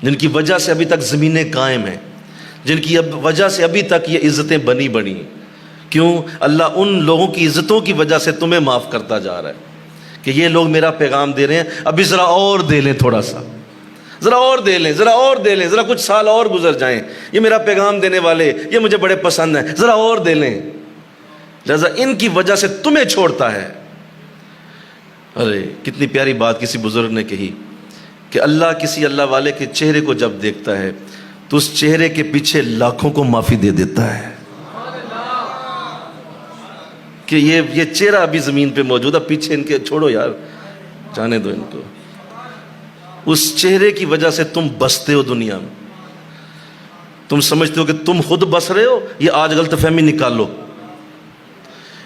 جن کی وجہ سے ابھی تک زمینیں قائم ہیں، جن کی وجہ سے ابھی تک یہ عزتیں بنی ہیں۔ کیوں؟ اللہ ان لوگوں کی عزتوں کی وجہ سے تمہیں معاف کرتا جا رہا ہے کہ یہ لوگ میرا پیغام دے رہے ہیں، ابھی ذرا اور دے لیں، تھوڑا سا ذرا اور دے لیں، ذرا اور دے لیں، ذرا کچھ سال اور گزر جائیں، یہ میرا پیغام دینے والے یہ مجھے بڑے پسند ہیں، ذرا اور دے لیں۔ لہذا ان کی وجہ سے تمہیں چھوڑتا ہے۔ ارے کتنی پیاری بات کسی بزرگ نے کہی کہ اللہ کسی اللہ والے کے چہرے کو جب دیکھتا ہے تو اس چہرے کے پیچھے لاکھوں کو معافی دے دیتا ہے کہ یہ چہرہ ابھی زمین پہ موجود ہے، پیچھے ان کے چھوڑو یار، جانے دو ان کو۔ اس چہرے کی وجہ سے تم بستے ہو دنیا میں، تم سمجھتے ہو کہ تم خود بس رہے ہو۔ یہ آج غلط فہمی نکالو،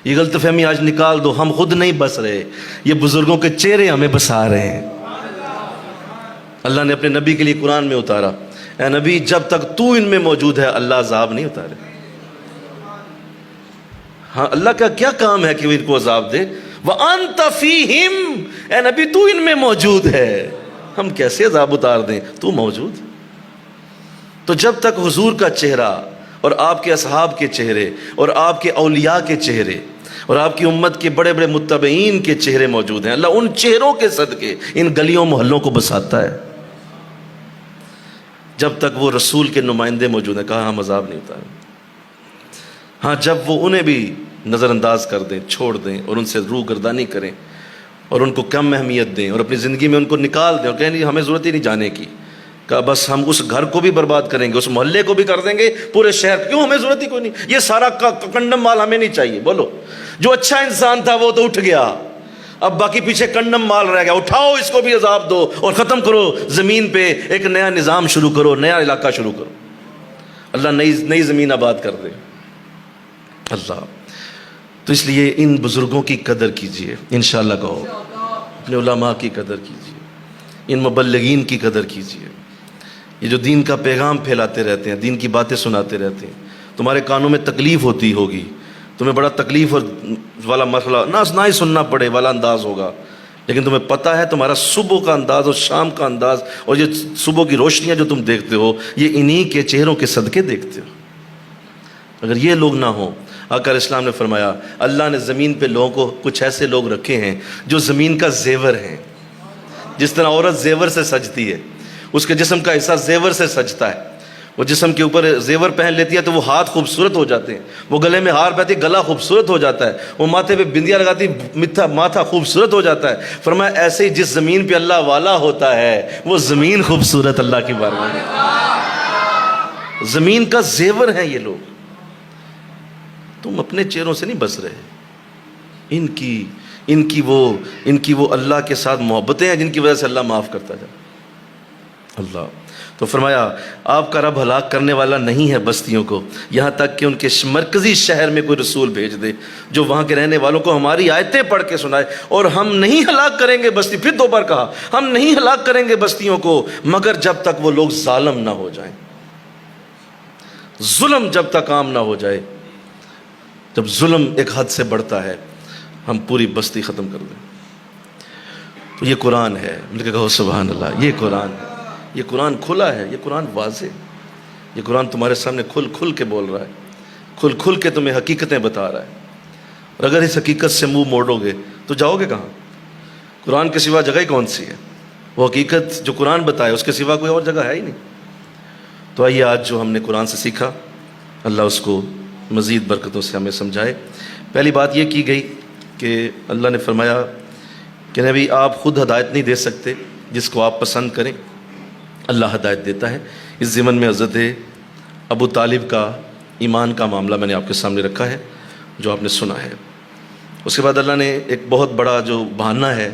یہ غلط فہمی آج نکال دو، ہم خود نہیں بس رہے، یہ بزرگوں کے چہرے ہمیں بسا رہے ہیں۔ اللہ نے اپنے نبی کے لیے قرآن میں اتارا، اے نبی جب تک تو ان میں موجود ہے اللہ عذاب نہیں اتارے۔ ہاں اللہ کا کیا کام ہے کہ وہ ان کو عذاب دے؟ وَأَنْتَ فِيهِمْ، اے نبی تو ان میں موجود ہے، ہم کیسے عذاب اتار دیں؟ تو موجود۔ تو جب تک حضور کا چہرہ اور آپ کے اصحاب کے چہرے اور آپ کے اولیاء کے چہرے اور آپ کی امت کے بڑے بڑے متبعین کے چہرے موجود ہیں، اللہ ان چہروں کے صدقے ان گلیوں محلوں کو بساتا ہے۔ جب تک وہ رسول کے نمائندے موجود ہیں، کہا ہم عذاب نہیں اتاریں۔ ہاں جب وہ انہیں بھی نظر انداز کر دیں، چھوڑ دیں اور ان سے روح گردانی کریں اور ان کو کم اہمیت دیں اور اپنی زندگی میں ان کو نکال دیں اور کہیں نہیں ہمیں ضرورت ہی نہیں جانے کی، کہا بس ہم اس گھر کو بھی برباد کریں گے، اس محلے کو بھی کر دیں گے، پورے شہر، کیوں ہمیں ضرورت ہی کوئی نہیں، یہ سارا کنڈم مال ہمیں نہیں چاہیے۔ بولو جو اچھا انسان تھا وہ تو اٹھ گیا، اب باقی پیچھے کنڈم مال رہ گیا، اٹھاؤ اس کو بھی عذاب دو اور ختم کرو، زمین پہ ایک نیا نظام شروع کرو، نیا علاقہ شروع کرو، اللہ نئی زمین آباد کر دے اللہ۔ تو اس لیے ان بزرگوں کی قدر کیجئے، انشاءاللہ کہو، اپنے علماء کی قدر کیجئے، ان مبلغین کی قدر کیجئے، یہ جو دین کا پیغام پھیلاتے رہتے ہیں، دین کی باتیں سناتے رہتے ہیں۔ تمہارے کانوں میں تکلیف ہوتی ہوگی، تمہیں بڑا تکلیف والا مسئلہ نہ ہی سننا پڑے والا انداز ہوگا، لیکن تمہیں پتہ ہے تمہارا صبح کا انداز اور شام کا انداز اور یہ صبح کی روشنیاں جو تم دیکھتے ہو یہ انہی کے چہروں کے صدقے دیکھتے ہو۔ اگر یہ لوگ نہ ہوں، آقا اسلام نے فرمایا اللہ نے زمین پہ لوگوں کو کچھ ایسے لوگ رکھے ہیں جو زمین کا زیور ہیں۔ جس طرح عورت زیور سے سجتی ہے، اس کے جسم کا حصہ زیور سے سجتا ہے، وہ جسم کے اوپر زیور پہن لیتی ہے تو وہ ہاتھ خوبصورت ہو جاتے ہیں، وہ گلے میں ہار پہنتی ہے گلا خوبصورت ہو جاتا ہے، وہ ماتھے پہ بندیاں لگاتی ماتھا خوبصورت ہو جاتا ہے۔ فرمایا ایسے ہی جس زمین پہ اللہ والا ہوتا ہے وہ زمین خوبصورت اللہ کی بارگاہ میں، زمین کا زیور ہیں یہ لوگ۔ تم اپنے چہروں سے نہیں بس رہے، ان کی وہ اللہ کے ساتھ محبتیں ہیں جن کی وجہ سے اللہ معاف کرتا جائے اللہ۔ تو فرمایا آپ کا رب ہلاک کرنے والا نہیں ہے بستیوں کو یہاں تک کہ ان کے مرکزی شہر میں کوئی رسول بھیج دے جو وہاں کے رہنے والوں کو ہماری آیتیں پڑھ کے سنائے، اور ہم نہیں ہلاک کریں گے بستی، پھر دو بار کہا ہم نہیں ہلاک کریں گے بستیوں کو مگر جب تک وہ لوگ ظالم نہ ہو جائیں، ظلم جب تک عام نہ ہو جائے۔ جب ظلم ایک حد سے بڑھتا ہے ہم پوری بستی ختم کر دیں. تو یہ قرآن ہے. مل کے کہو سبحان اللہ. یہ قرآن ہے, یہ قرآن کھلا ہے, یہ قرآن واضح, یہ قرآن تمہارے سامنے کھل کھل کے بول رہا ہے, کھل کھل کے تمہیں حقیقتیں بتا رہا ہے. اور اگر اس حقیقت سے منہ موڑو گے تو جاؤ گے کہاں؟ قرآن کے سوا جگہ ہی کون سی ہے؟ وہ حقیقت جو قرآن بتائے اس کے سوا کوئی اور جگہ ہے ہی نہیں. تو آئیے آج جو ہم نے قرآن سے سیکھا اللہ اس کو مزید برکتوں سے ہمیں سمجھائے. پہلی بات یہ کی گئی کہ اللہ نے فرمایا کہ نبی آپ خود ہدایت نہیں دے سکتے, جس کو آپ پسند کریں اللہ ہدایت دیتا ہے. اس ضمن میں حضرت ابو طالب کا ایمان کا معاملہ میں نے آپ کے سامنے رکھا ہے جو آپ نے سنا ہے. اس کے بعد اللہ نے ایک بہت بڑا جو بہانہ ہے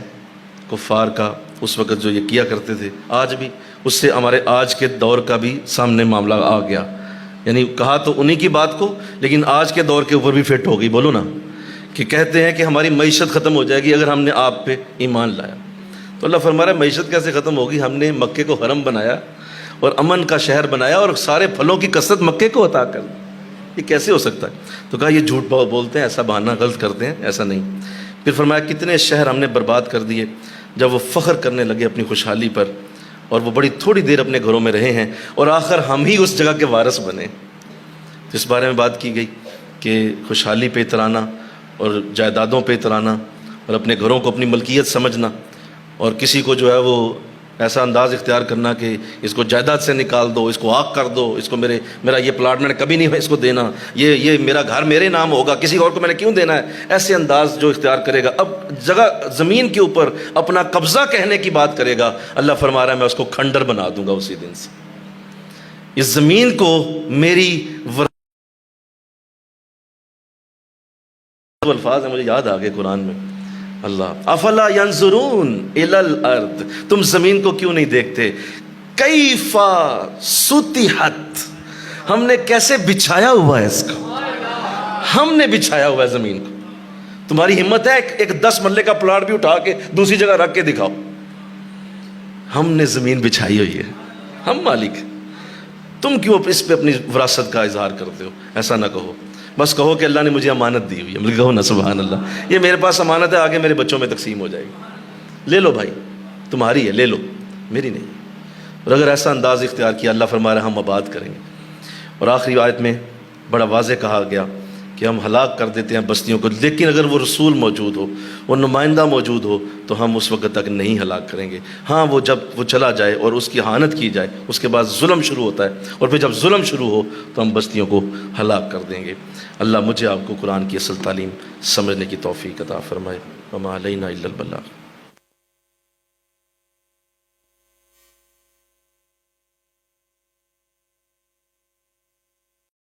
کفار کا اس وقت جو یہ کیا کرتے تھے آج بھی, اس سے ہمارے آج کے دور کا بھی سامنے معاملہ آ گیا. یعنی کہا تو انہی کی بات کو, لیکن آج کے دور کے اوپر بھی فٹ ہو گئی. بولو نا, کہ کہتے ہیں کہ ہماری معیشت ختم ہو جائے گی اگر ہم نے آپ پہ ایمان لایا. تو اللہ فرما رہا ہے معیشت کیسے ختم ہوگی؟ ہم نے مکے کو حرم بنایا اور امن کا شہر بنایا اور سارے پھلوں کی کثرت مکے کو عطا کر دی. یہ کیسے ہو سکتا ہے؟ تو کہا یہ جھوٹ بولتے ہیں, ایسا بہانہ غلط کرتے ہیں, ایسا نہیں. پھر فرمایا کتنے شہر ہم نے برباد کر دیے جب وہ فخر کرنے لگے اپنی خوشحالی پر, اور وہ بڑی تھوڑی دیر اپنے گھروں میں رہے ہیں اور آخر ہم ہی اس جگہ کے وارث بنے. تو اس بارے میں بات کی گئی کہ خوشحالی پہ اترانا اور جائیدادوں پہ اترانا اور اپنے گھروں کو اپنی ملکیت سمجھنا, اور کسی کو جو ہے وہ ایسا انداز اختیار کرنا کہ اس کو جائیداد سے نکال دو, اس کو آگ کر دو, اس کو میرا یہ پلاٹ میں نے کبھی نہیں اس کو دینا, یہ میرا گھر میرے نام ہوگا, کسی اور کو میں نے کیوں دینا ہے, ایسے انداز جو اختیار کرے گا, اب جگہ زمین کے اوپر اپنا قبضہ کہنے کی بات کرے گا, اللہ فرما رہا ہے میں اس کو کھنڈر بنا دوں گا اسی دن سے. اس زمین کو میری الفاظ ہیں مجھے یاد آ گئے قرآن میں. اللہ افلا ینظرون الی الارض, تم زمین کو کیوں نہیں دیکھتے, کیف سطحت, ہم نے کیسے بچھایا ہوا ہے اس کو, ہم نے بچھایا ہوا ہے زمین کو. تمہاری ہمت ہے ایک 10 مرلے کا پلاٹ بھی اٹھا کے دوسری جگہ رکھ کے دکھاؤ. ہم نے زمین بچھائی ہوئی ہے, ہم مالک ہیں, تم کیوں اس پہ اپنی وراثت کا اظہار کرتے ہو؟ ایسا نہ کہو, بس کہو کہ اللہ نے مجھے امانت دی ہوئی ہے. کہو نا سبحان اللہ, یہ میرے پاس امانت ہے, آگے میرے بچوں میں تقسیم ہو جائے گی, لے لو بھائی, تمہاری ہے, لے لو, میری نہیں. اور اگر ایسا انداز اختیار کیا اللہ فرما رہا ہے ہم آباد کریں گے. اور آخری آیت میں بڑا واضح کہا گیا کہ ہم ہلاک کر دیتے ہیں بستیوں کو, لیکن اگر وہ رسول موجود ہو, وہ نمائندہ موجود ہو, تو ہم اس وقت تک نہیں ہلاک کریں گے. ہاں وہ جب وہ چلا جائے اور اس کی احانت کی جائے, اس کے بعد ظلم شروع ہوتا ہے, اور پھر جب ظلم شروع ہو تو ہم بستیوں کو ہلاک کر دیں گے. اللہ مجھے آپ کو قرآن کی اصل تعلیم سمجھنے کی توفیق عطا فرمائے. وما علینا الا البلاغ.